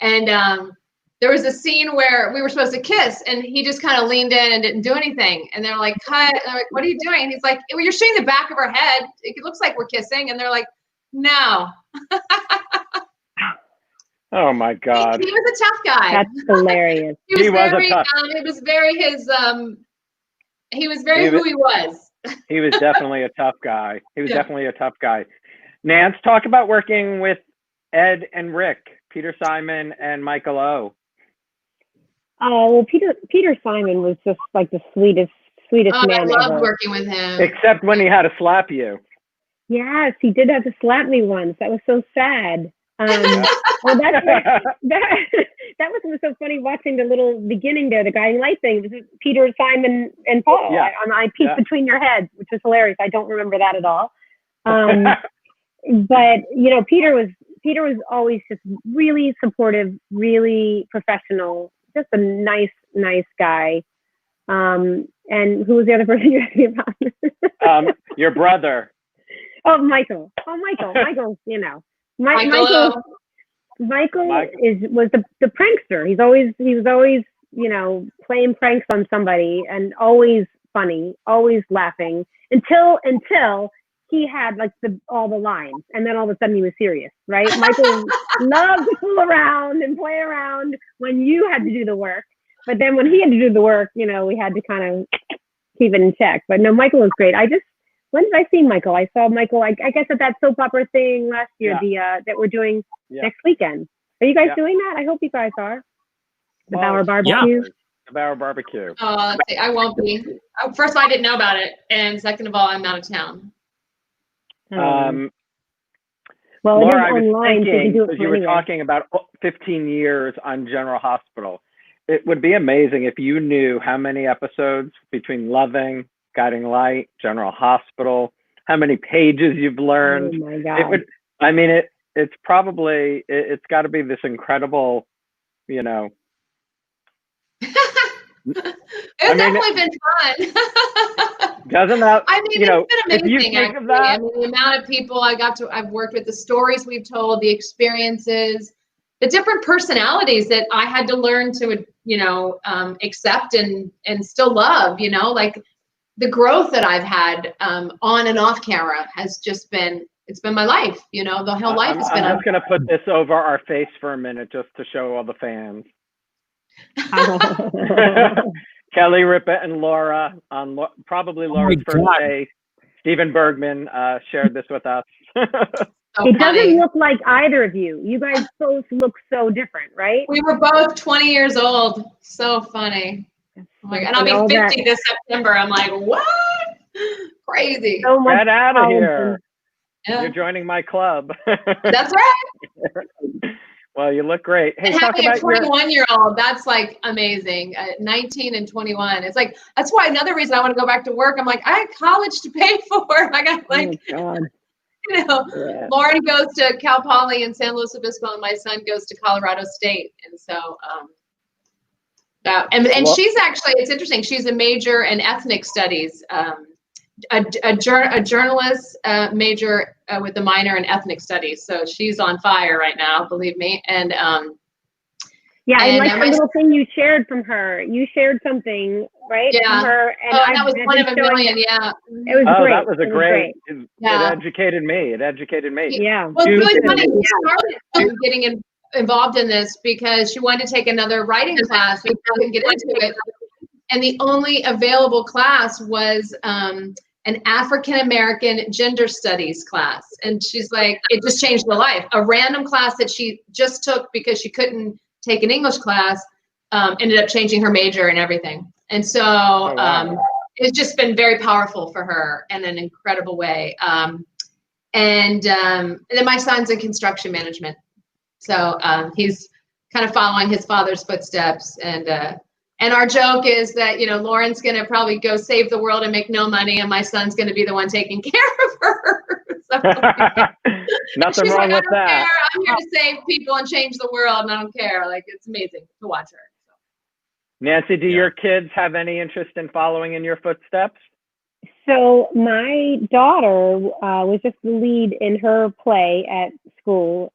and there was a scene where we were supposed to kiss and he just kind of leaned in and didn't do anything, and they're like, cut. And I'm like, what are you doing? And he's like, well, you're showing the back of her head, it looks like we're kissing. And they're like, no. Oh my God. He was a tough guy. That's hilarious. He was very who he was. He was definitely a tough guy. Nance, talk about working with Ed and Rick, Peter Simon and Michael O. Well, Peter Simon was just like the sweetest man I loved ever. Working with him. Except when he had to slap you. Yes, he did have to slap me once. That was so sad. Well, that was so funny watching the little beginning there, the guiding light thing. It was Peter, Simon, and Paul. Yeah. I peeked between your heads, which was hilarious. I don't remember that at all. But Peter was always just really supportive, really professional, just a nice guy. And who was the other person you asked me about? Your brother. Oh, Michael. Michael, Michael was the prankster. He was always playing pranks on somebody and always funny, always laughing until he had like all the lines, and then all of a sudden he was serious, right? Michael loved to fool around and play around when you had to do the work, but then when he had to do the work, we had to kind of keep it in check. But no, Michael was great. When did I see Michael? I saw Michael, I guess at that soap opera thing last year, that we're doing next weekend. Are you guys doing that? I hope you guys are. The Bauer Barbecue. Yeah. The Bauer Barbecue. Let's see, I won't be. First of all, I didn't know about it, and second of all, I'm out of town. Well, Laura, I was online, thinking, so because you were talking about 15 years on General Hospital, it would be amazing if you knew how many episodes between Loving, Guiding Light, General Hospital, how many pages you've learned. Oh my God. It's probably, it's got to be this incredible, It's definitely been fun. Doesn't that, it's been amazing, actually. The amount of people I've worked with, the stories we've told, the experiences, the different personalities that I had to learn to, accept and still love, like the growth that I've had on and off camera has just been, it's been my life, the whole life has been. I'm just going to put this over our face for a minute just to show all the fans. Kelly Ripa and Laura on probably Laura's first day. Stephen Bergman shared this with us. It doesn't look like either of you. You guys both look so different, right? We were both 20 years old. So funny. And I'll be 50 this September. I'm like, what? Crazy. So much Get out of here. Yeah. You're joining my club. That's right. Well, you look great. Hey, and talk having about a 21-year-old, that's like amazing. 19 and 21. It's like, that's why another reason I want to go back to work. I'm like, I had college to pay for. I got Lauren goes to Cal Poly in San Luis Obispo, and my son goes to Colorado State. And so, and she's actually, it's interesting. She's a major in ethnic studies, a journalist major with a minor in ethnic studies. So she's on fire right now, believe me. And I like the little thing you shared from her. You shared something, right? Yeah. From her, and that was one of a million. Yeah. It was great. That was It educated me. Yeah. Well, it's really funny. We started getting involved in this because she wanted to take another writing class. We couldn't get into it. And the only available class was an African-American gender studies class. And she's like, it just changed her life. A random class that she just took because she couldn't take an English class ended up changing her major and everything. And so it's just been very powerful for her in an incredible way. And then my son's in construction management. So he's kind of following his father's footsteps. And our joke is that, Lauren's going to probably go save the world and make no money, and my son's going to be the one taking care of her. So, Nothing wrong with that. Care. I'm here to save people and change the world, and I don't care. Like, it's amazing to watch her. So. Nancy, do your kids have any interest in following in your footsteps? So my daughter was just the lead in her play at school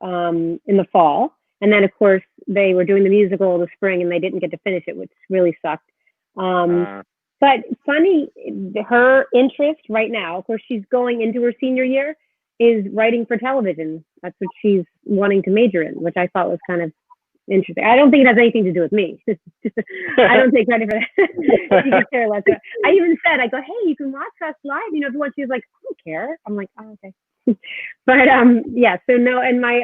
in the fall. And then, of course, they were doing the musical in the spring, and they didn't get to finish it, which really sucked. But funny, her interest right now, of course, she's going into her senior year, is writing for television. That's what she's wanting to major in, which I thought was kind of interesting. I don't think it has anything to do with me. I don't take credit for that. She can care less. I even said, I go, hey, you can watch us live. If you want. She was like, I don't care. I'm like, oh, okay. But so no, and my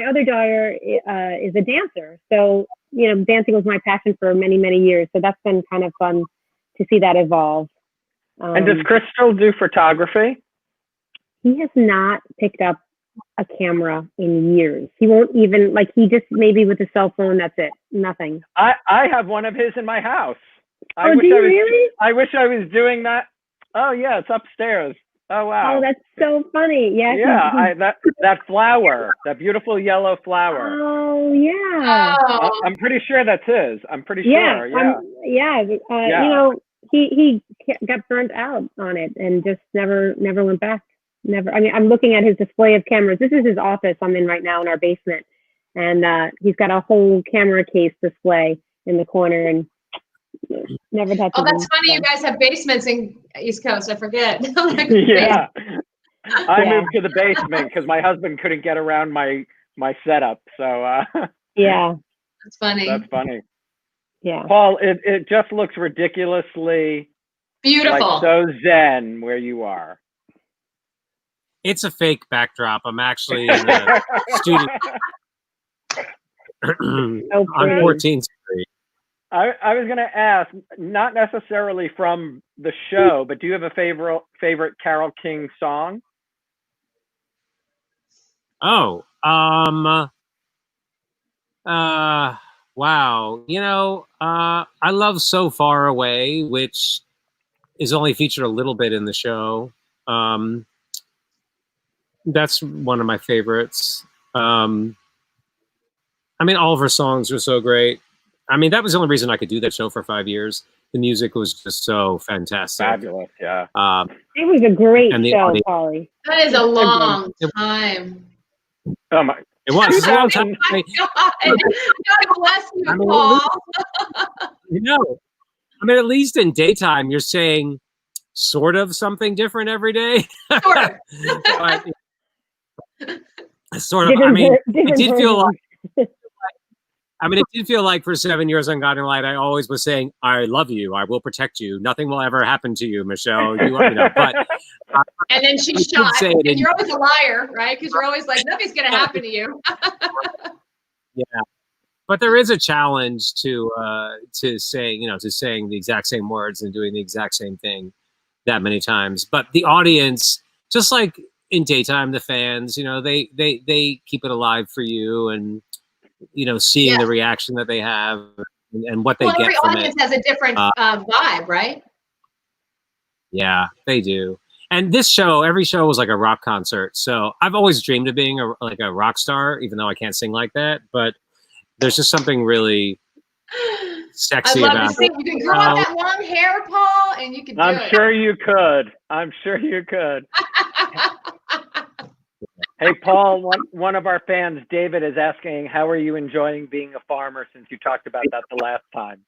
other daughter is a dancer. So, dancing was my passion for many, many years. So that's been kind of fun to see that evolve. And does Crystal do photography? He has not picked up a camera in years. He won't even, he just maybe with a cell phone, that's it. Nothing. I have one of his in my house. Do you really? I wish I was doing that. Oh yeah, it's upstairs. Oh wow. Oh, that's so funny. Yeah. Yeah, that flower, that beautiful yellow flower. Oh yeah. I'm pretty sure that's his. I'm pretty sure. Yeah. He got burnt out on it and just never went back. Never. I mean, I'm looking at his display of cameras. This is his office I'm in right now in our basement, and he's got a whole camera case display in the corner, and Never touched Oh, them. that's funny. You guys have basements in East Coast. I forget. Yeah. I Yeah. moved to the basement because my husband couldn't get around my setup. So Yeah. That's funny. that's funny. Yeah. Paul, it just looks ridiculously Beautiful. like so zen where you are. It's a fake backdrop. I'm actually in a studio on pretty. 14th Street. I was going to ask, not necessarily from the show, but do you have a favorite Carole King song? Oh, wow. You know, I love So Far Away, which is only featured a little bit in the show. That's one of my favorites. I mean, all of her songs were so great. I mean, that was the only reason I could do that show for 5 years. The music was just so fantastic. Fabulous, yeah. It was a great And the show, audience- Polly. That is a long time. Oh my! It was. It's a long time. Oh my God. God bless you, I mean, Paul. You know, I mean, at least in daytime, you're saying sort of something different every day. Sure. But, sort of. I mean, it did feel like. I mean, it did feel like for 7 years on Guiding Light, I always was saying, "I love you. I will protect you. Nothing will ever happen to you, Michelle." You know, but And then she I did shot. say it And in- you're always a liar, right? Because you're always like, nothing's going to happen to you. yeah, but there is a challenge to saying, to saying the exact same words and doing the exact same thing that many times. But the audience, just like in daytime, the fans, they keep it alive for you, and seeing the reaction that they have and what they get every from audience it. has a different vibe, right? Yeah, they do. And every show was like a rock concert. So I've always dreamed of being a rock star, even though I can't sing like that. But there's just something really sexy I'd love about to sing. it. You can grow out that long hair, Paul, and you can do it. I'm sure you could. I'm sure you could. Hey, Paul, one of our fans, David, is asking, how are you enjoying being a farmer since you talked about that the last time?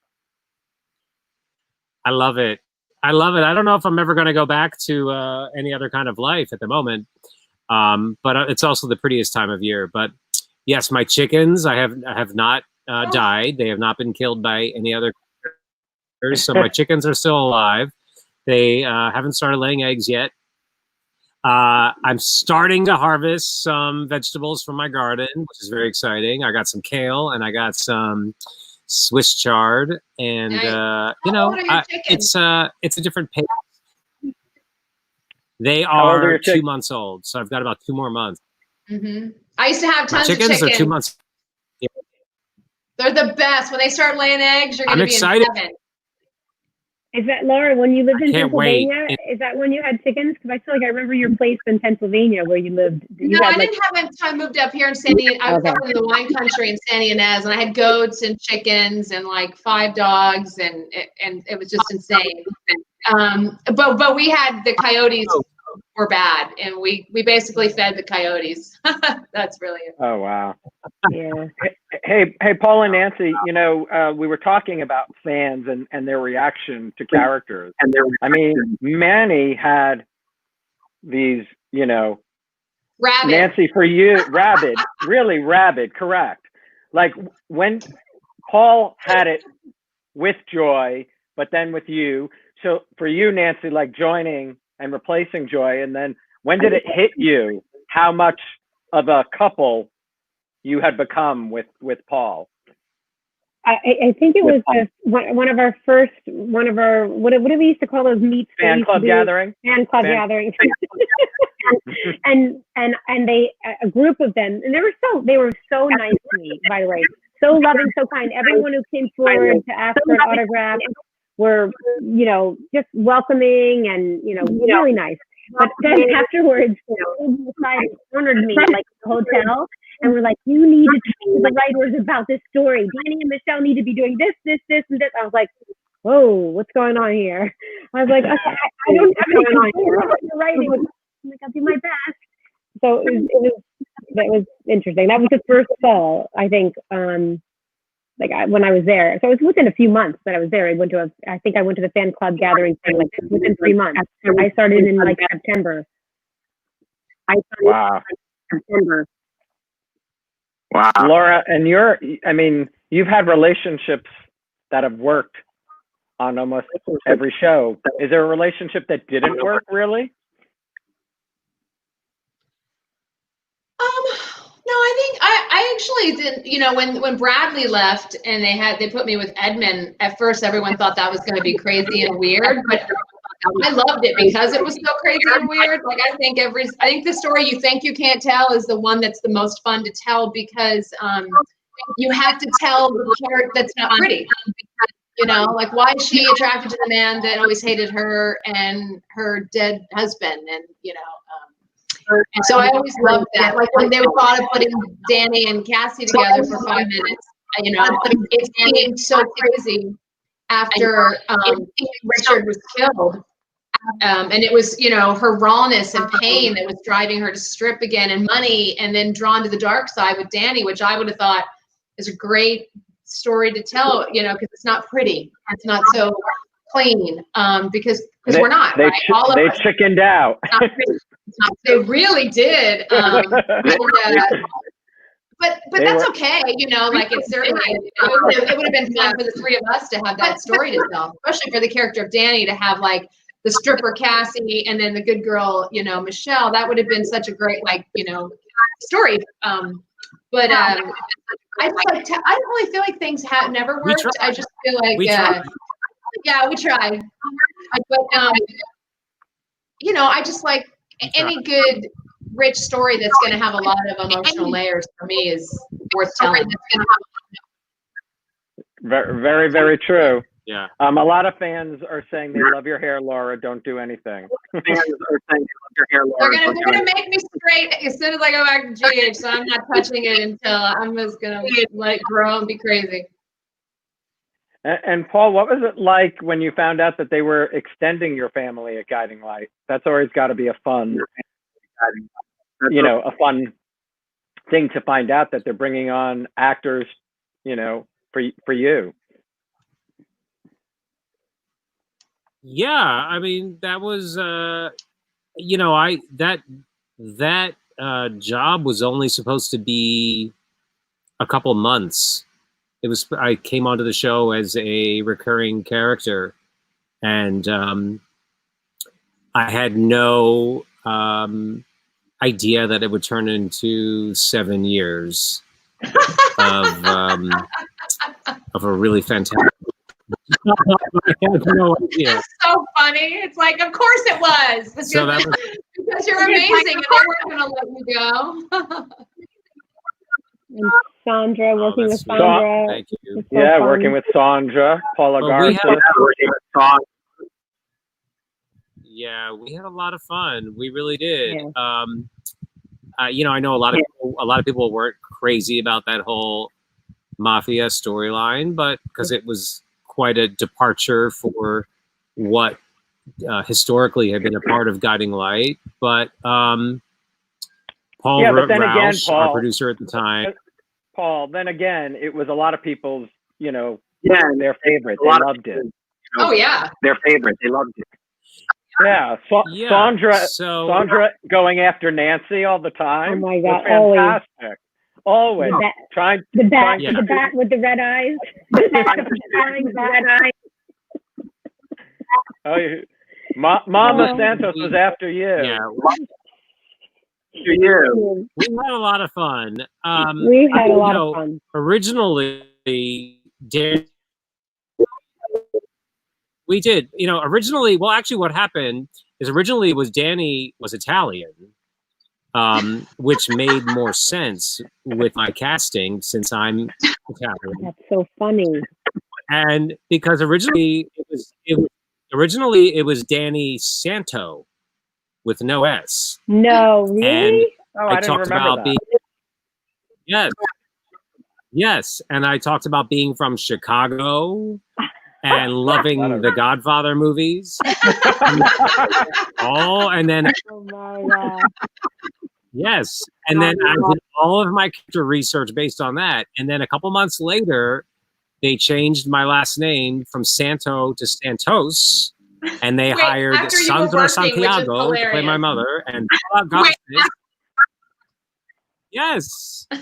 I love it. I love it. I don't know if I'm ever going to go back to any other kind of life at the moment. But it's also the prettiest time of year. But yes, my chickens, I have not died. They have not been killed by any other critters. So my chickens are still alive. They haven't started laying eggs yet. I'm starting to harvest some vegetables from my garden, which is very exciting. I got some kale and I got some Swiss chard, and Nice. it's a different pace. They How old are are your 2 months old, so I've got about 2 more months. Mm-hmm. I used to have My tons of chickens chickens. are 2 months. They're the best. When they start laying eggs, you're going I'm to be excited. in heaven. Is that, Laura, when you lived in can't wait. Pennsylvania, is that when you had chickens? Because I feel like I remember your place in Pennsylvania where you lived. No, I didn't have it until I moved up here in I was up in the wine country in San Ynez, and I had goats and chickens and like 5 dogs, and it was just insane. But we had the coyotes were bad, and we basically fed the coyotes. That's really it. Oh, wow. Yeah. Hey, Paul and Nancy, we were talking about fans and their reaction to characters. I mean, Manny had these, Rabbit. Nancy, for you, rabid, really rabid, correct. Like when Paul had it with Joy, but then with you. So for you, Nancy, like joining and replacing Joy, and then when did it hit you how much of a couple you had become with Paul? I think it was one of our what do we used to call those meets? Fan club gathering. Fan club gatherings. and they, a group of them, and they were so nice to me, by the way, so loving, so kind. Everyone who came forward to ask for an autograph were, just welcoming and, really nice. But then afterwards, they cornered me like the hotel, and we're like, you need to talk to the writers about this story. Danny and Michelle need to be doing this, this, this, and this. I was like, whoa, what's going on here? I was like, okay, I don't have any control over what you're writing. I'm like, I'll do my best. So it was interesting. That was the first fall, I think, that when I was there. So it was within a few months that I was there. I think I went to the fan club gathering thing like within 3 months. I started in like September. Wow. Wow. Laura, and you've had relationships that have worked on almost every show. Is there a relationship that didn't work, really? No, I think I actually did. You know, when Bradley left and they put me with Edmund, at first everyone thought that was going to be crazy and weird, but I loved it because it was so crazy and weird. Like I think the story you think you can't tell is the one that's the most fun to tell because you have to tell the part that's not pretty. You know, like why is she attracted to the man that always hated her and her dead husband, and and so I always loved that. Like when they thought of putting Danny and Cassie together for 5 minutes, it seemed so crazy after Richard was killed. And it was, her rawness and pain that was driving her to strip again, and money, and then drawn to the dark side with Danny, which I would have thought is a great story to tell, because it's not pretty. It's not so clean, because we're not, right? All of us chickened out. They really did. But that's okay, like it's certainly, it would have been fun for the three of us to have that story to tell, especially for the character of Danny to have like the stripper Cassie and then the good girl, Michelle. That would have been such a great, story. But I don't really feel like things have never worked. I just feel like, yeah, we tried. But I just like any good, rich story that's going to have a lot of emotional layers for me is worth telling. Very, very, very true. Yeah. A lot of fans are saying they love your hair, Laura. Don't do anything. They're gonna make me straight as soon as I go back to GH, so I'm not touching it until I'm just gonna let it grow and be crazy. And Paul, what was it like when you found out that they were extending your family at Guiding Light? That's always got to be a fun, a fun thing to find out that they're bringing on actors, for you. Yeah, I mean that was that job was only supposed to be a couple months. I came onto the show as a recurring character, and I had no idea that it would turn into 7 years of a really fantastic. I had no idea. That's so funny. It's like, of course it was. Because you're amazing, and they weren't going to let you go. And Sandra, working with Sandra. Thank you. Yeah, working with Sandra, Paula Garza. Yeah, we had a lot of fun. We really did. Yeah. I know a lot of people weren't crazy about that whole mafia storyline, but because it was quite a departure for what historically had been a part of Guiding Light. But Paul Rouse, Paul, our producer at the time. Paul, then again, it was a lot of people's, their favorite. They loved it. Oh, yeah. Their favorite. They loved it. Yeah. Sandra going after Nancy all the time. Oh, my God. Fantastic. Always. The bat with the red eyes. Mama Santos was after you. Yeah. We had a lot of fun. We had a lot of fun. Originally, we did. Originally, well, actually, what happened is originally Danny was Italian, which made more sense with my casting since I'm Italian. That's so funny. And because originally it was Danny Santo with no S. No, really? And I talked about being yes, and I talked about being from Chicago and loving the Godfather movies. And then oh my God. Yes, and then I did all of my character research based on that, and then a couple months later, they changed my last name from Santo to Santos, and they hired after you were Sandra working, which is Santiago to play my hilarious. mother, and Paula Garces. Yes, Oh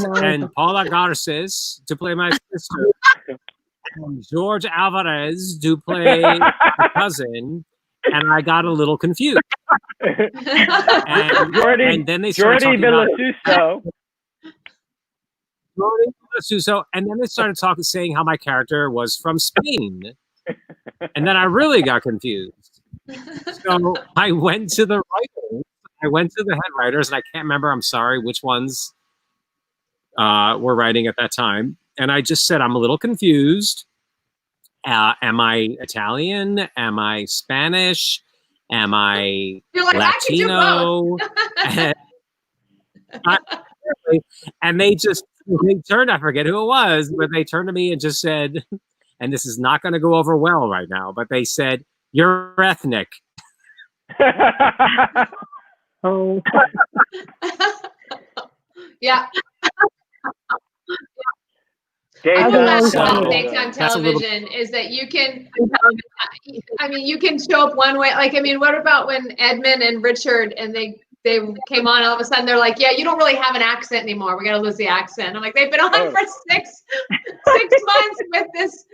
my and Paula Garces to play my sister, and George Alvarez to play my cousin, and I got a little confused. And then they started Jordi talking about Villasuso. and then they started saying how my character was from Spain, and then I really got confused. So I went to the writers. I went to the head writers, and I can't remember. I'm sorry, which ones were writing at that time, and I just said I'm a little confused. Am I Italian? Am I Spanish? Am I You're like, Latino? And they turned, I forget who it was, but they turned to me and just said, and this is not going to go over well right now, but they said, "You're ethnic." Oh. Yeah. Daytime I love that So- about daytime television is that you can, I mean, you can show up one way. Like, I mean, what about when Edmund and Richard and they came on, all of a sudden they're like, yeah, you don't really have an accent anymore. We got to lose the accent. I'm like, they've been on for six months with this,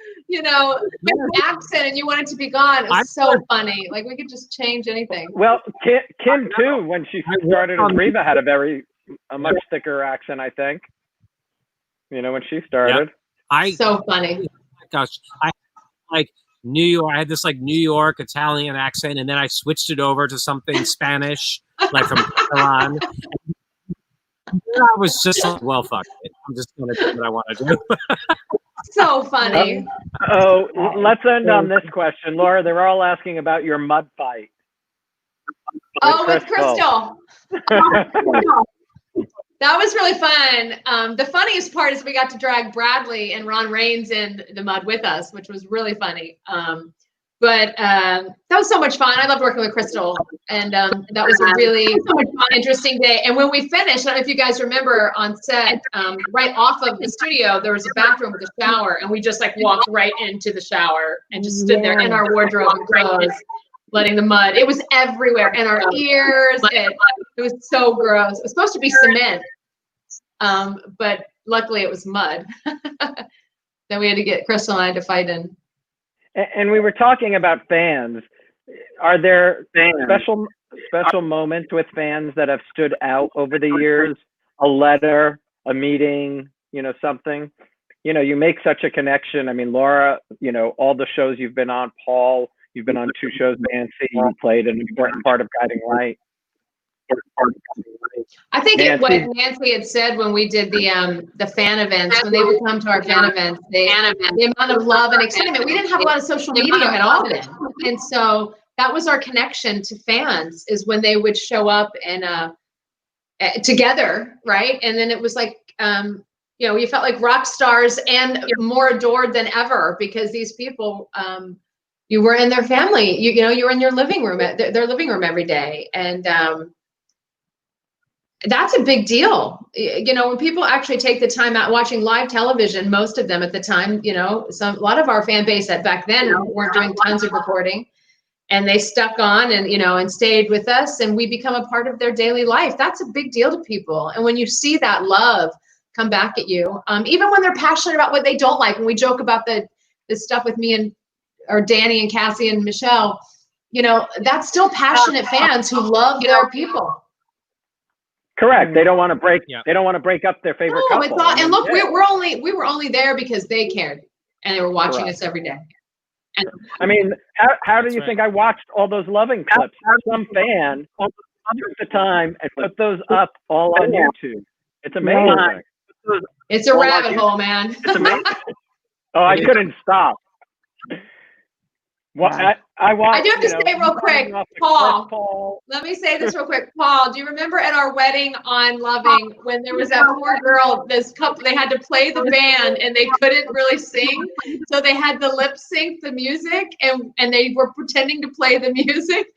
accent, and you want it to be gone. It's so funny. Like, we could just change anything. Well, Kim too, when she started as Reva, had a much thicker accent, I think. When she started. So funny. Gosh, I like New York. I had this like New York Italian accent, and then I switched it over to something Spanish, like from Catalan. I was just like, well, fuck it. I'm just gonna do what I want to do. So funny. Let's end on this question, Laura. They're all asking about your mud fight. With Crystal. That was really fun. The funniest part is we got to drag Bradley and Ron Raines in the mud with us, which was really funny. But that was so much fun. I loved working with Crystal, and that was a really interesting day. And when we finished, I don't know if you guys remember on set, right off of the studio, there was a bathroom with a shower, and we just like walked right into the shower and just stood there in our wardrobe and clothes, letting the mud. It was everywhere, in our ears. It was so gross. It was supposed to be cement, but luckily it was mud. Then we had to get Crystal and I to fight in. And we were talking about fans. Are there special moments with fans that have stood out over the years? A letter, a meeting, something? You make such a connection. I mean, Laura, all the shows you've been on, Paul, you've been on 2 shows, Nancy, you played an important part of Guiding Light. I think what Nancy had said when we did the fan events, when they would come to our fan events, the amount of love and excitement. We didn't have a lot of social media at all then, and so that was our connection to fans, is when they would show up and together, right? And then it was like you felt like rock stars and more adored than ever, because these people, you were in their family. You were in your living room, at their living room every day, and that's a big deal. When people actually take the time out watching live television, most of them at the time, a lot of our fan base that back then weren't doing tons of recording, and they stuck on and, and stayed with us, and we become a part of their daily life. That's a big deal to people. And when you see that love come back at you, even when they're passionate about what they don't like, and we joke about the stuff with me or Danny and Cassie and Michelle, that's still passionate fans who love their people. Correct. They don't want to break. Yeah. They don't want to break up their favorite couple. It's not, and look, we were only there because they cared, and they were watching us every day. And I mean, how do you think I watched all those loving clips? Some fan took the time and put those up all on YouTube. It's amazing. It's a rabbit hole, man. It's amazing. I couldn't stop. Well, I do have to say real quick, Paul. Let me say this real quick, Paul. Do you remember at our wedding on Loving when there was that poor girl? This couple, they had to play the band and they couldn't really sing, so they had to lip sync the music, and they were pretending to play the music,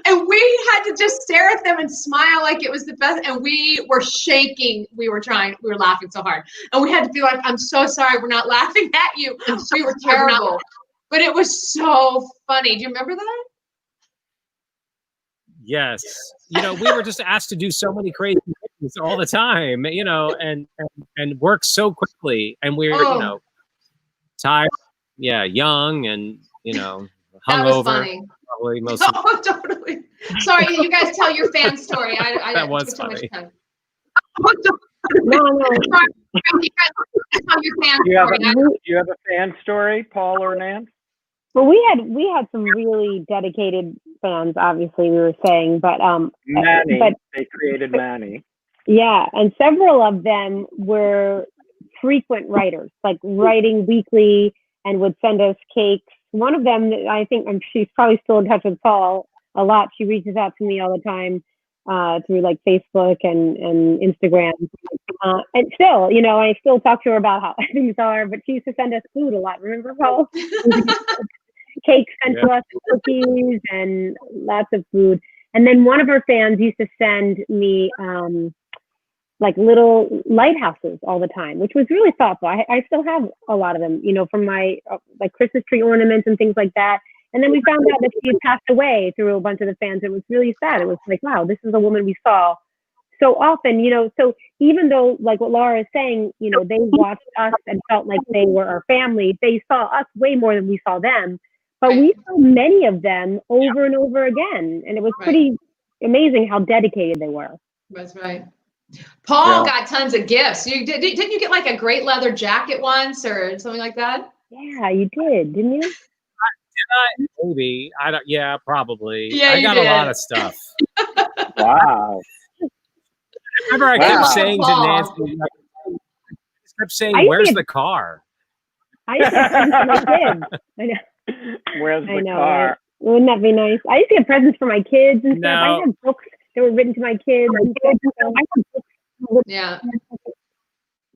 and we had to would just stare at them and smile like it was the best. And we were shaking. We were laughing so hard. And we had to be like, I'm so sorry, we're not laughing at you. We were terrible. But it was so funny. Do you remember that? Yes. You know, we were just asked to do so many crazy things all the time, you know, and work so quickly. And we're, you know, tired, young and, you know, hungover. That was funny. Probably most oh, totally. Sorry, you guys tell your fan story. I that was funny. No. You guys tell your fan story. Do you have a fan story, Paul or Nance? Well, we had some really dedicated fans, obviously, we were saying, but Manny, they created Manny. Yeah, and several of them were frequent writers, like writing weekly and would send us cakes. One of them, I think, she's probably still in touch with Paul a lot. She reaches out to me all the time through like Facebook and Instagram. And still, you know, I still talk to her about how things are, but she used to send us food a lot. Remember, Paul? Cakes sent to us, cookies, and lots of food. And then one of her fans used to send me like little lighthouses all the time, which was really thoughtful. I still have a lot of them, you know, from my like Christmas tree ornaments and things like that. And then we found out that she had passed away through a bunch of the fans. It was really sad. It was like, wow, this is a woman we saw so often, you know. So even though, like what Laura is saying, you know, they watched us and felt like they were our family, they saw us way more than we saw them. But we saw many of them over and over again. And it was pretty amazing how dedicated they were. That's right. Paul got tons of gifts. Didn't you get like a great leather jacket once or something like that? Yeah, you did, didn't you? Did I? Maybe. I don't. Yeah, probably. Yeah, I got did. a lot of stuff. Wow. I remember I kept saying to Nancy, I kept saying, "Where's the car?" I used to get presents for my kids. I know. Where's the car? Right? Wouldn't that be nice? I used to get presents for my kids and stuff. I had books that were written to my kids. Yeah.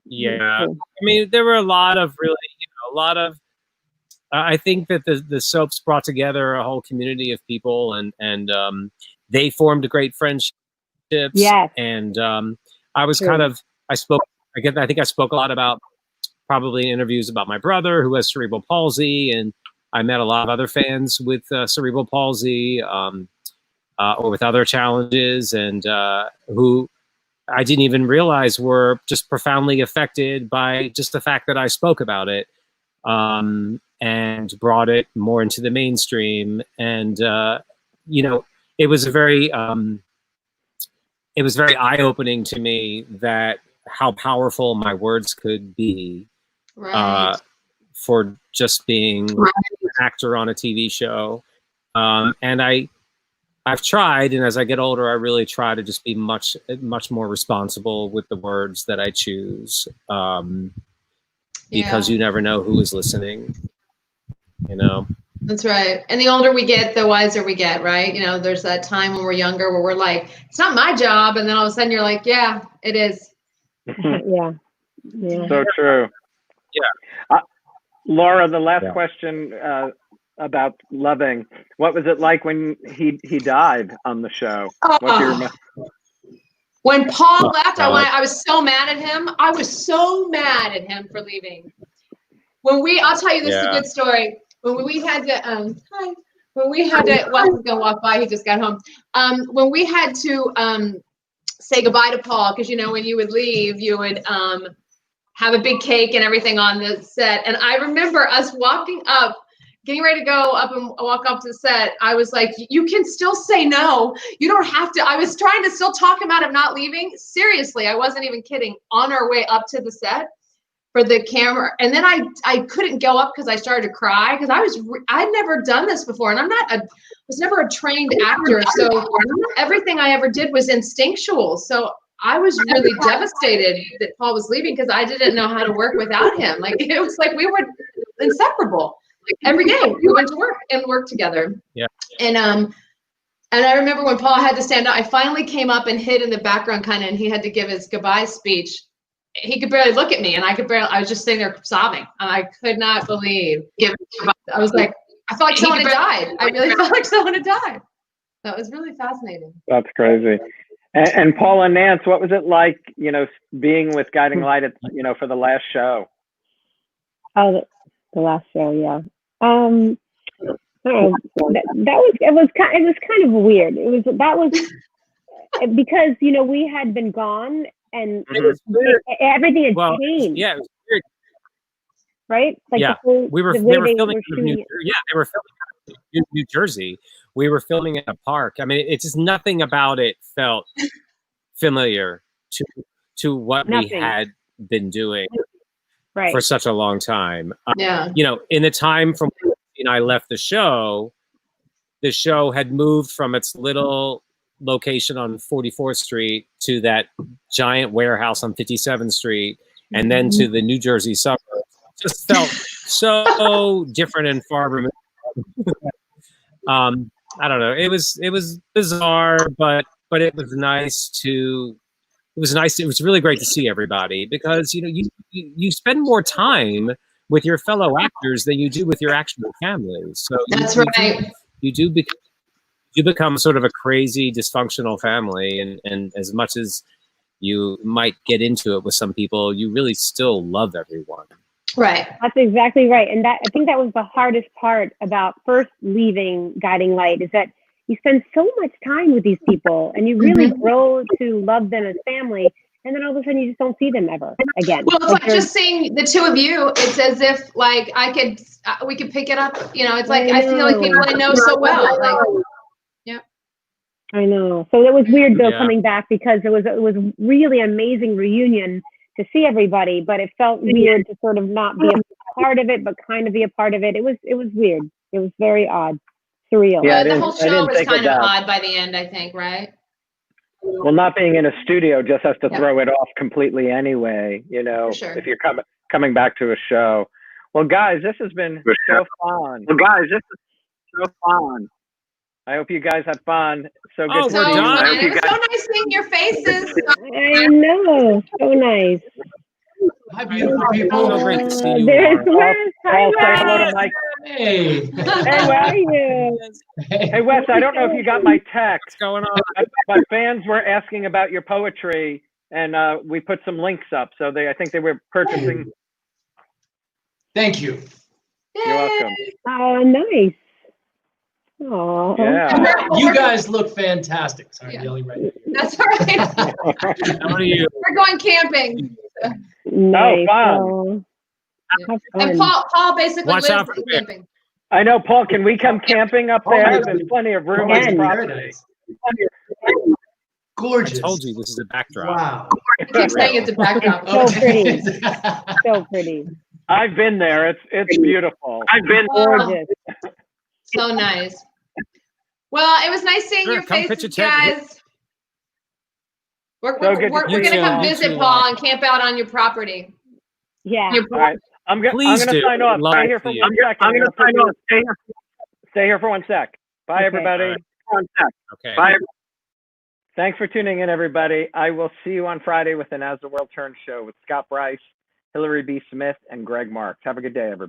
Yeah. I mean, there were a lot of really, you know, I think that the soaps brought together a whole community of people and they formed great friendships. Yes. And I was I think I spoke a lot about, probably in interviews, about my brother who has cerebral palsy, and I met a lot of other fans with cerebral palsy or with other challenges, and who I didn't even realize were just profoundly affected by just the fact that I spoke about it and brought it more into the mainstream. And, you know, it was very eye-opening to me that how powerful my words could be. Right. For just being an actor on a TV show. And I've tried, and as I get older, I really try to just be much more responsible with the words that I choose, because you never know who is listening, you know? That's right. And the older we get, the wiser we get, right? You know, there's that time when we're younger where we're like, it's not my job. And then all of a sudden you're like, yeah, it is. Yeah. So true. Yeah. Laura, the last question about Loving. What was it like when he died on the show? What do you remember? When Paul left, I was so mad at him. I was so mad at him for leaving. I'll tell you, this is a good story. When we had to, Weston's gonna walk by, he just got home. When we had to say goodbye to Paul, because, you know, when you would leave, you would have a big cake and everything on the set. And I remember us walking up, getting ready to go up and walk up to the set. I was like, you can still say no. You don't have to. I was trying to still talk him out of not leaving. Seriously, I wasn't even kidding. On our way up to the set for the camera. And then I couldn't go up because I started to cry because I'd never done this before. And was never a trained actor. So everything I ever did was instinctual. So I was really devastated that Paul was leaving because I didn't know how to work without him. Like, it was like we were inseparable. Every day we went to work and worked together. Yeah. And I remember when Paul had to stand up, I finally came up and hid in the background kind of, and he had to give his goodbye speech. He could barely look at me, and I was just sitting there sobbing. And I could not believe I was like, I felt like someone had died. I really felt like someone had died. So it was really fascinating. That's crazy. And Paul and Nance, what was it like, being with Guiding Light at, for the last show? Oh, the last show, yeah. It was kind of weird. That was because we had been gone and everything had changed. Yeah, it was weird. Right? Like yeah, they were filming in New Jersey. We were filming in a park. I mean, it's just nothing about it felt familiar to what we had been doing for such a long time. In the time from when I left the show had moved from its little location on 44th Street to that giant warehouse on 57th Street, and then to the New Jersey suburbs. Just felt so different and far removed. I don't know. It was bizarre, but it was nice to. It was really great to see everybody because you spend more time with your fellow actors than you do with your actual families. So that's right. You do become sort of a crazy dysfunctional family, and as much as you might get into it with some people, you really still love everyone. Right. That's exactly right. And I think that was the hardest part about first leaving Guiding Light, is that you spend so much time with these people and you really grow to love them as family. And then all of a sudden you just don't see them ever again. Well, it's like just seeing the two of you, it's as if like we could pick it up. It's like, I feel like people I know so well. Like, yeah. I know. So it was weird though, coming back, because it was really amazing reunion to see everybody, but it felt weird to sort of not be a part of it, but kind of be a part of it. It was weird. It was very odd, surreal. Yeah, the whole show was kind of odd by the end, I think, right? Well, not being in a studio just has to throw it off completely anyway, if you're coming back to a show. Well, guys, this has been so fun. I hope you guys had fun. So good to see you. It was so nice seeing your faces. I know. So nice. Hi, beautiful people. So great to see you. There's Wes. Hi, I'll say hello Wes. to Mike. Hey. Hey, Wes. Hey, Wes, I don't know if you got my text. What's going on? But fans were asking about your poetry, and we put some links up. So I think they were purchasing. Thank you. You're welcome. Oh, nice. Oh, yeah. You guys look fantastic. Sorry, I'm yelling right now. That's all right. How are you? We're going camping. Nice. Oh, fun. And Paul basically Watch out lives for camping. I know, Paul. Can we come camping up there? There's plenty of room on the property. Paradise. Gorgeous. I told you this is a backdrop. Wow. You keep saying it's a backdrop. So pretty. So pretty. I've been there. It's beautiful. Gorgeous. So nice. Well, it was nice seeing your come faces, pitch a tent. guys. We're So good to going see to you. come visit Paul and camp out on your property. Yeah. All right. I'm going to sign off. Stay here for 1 second. I'm going to sign off. Stay here for 1 sec. Bye, everybody. Right. 1 sec. Okay. Bye. Thanks for tuning in, everybody. I will see you on Friday with an As the World Turns show with Scott Bryce, Hillary B. Smith, and Greg Marks. Have a good day, everybody.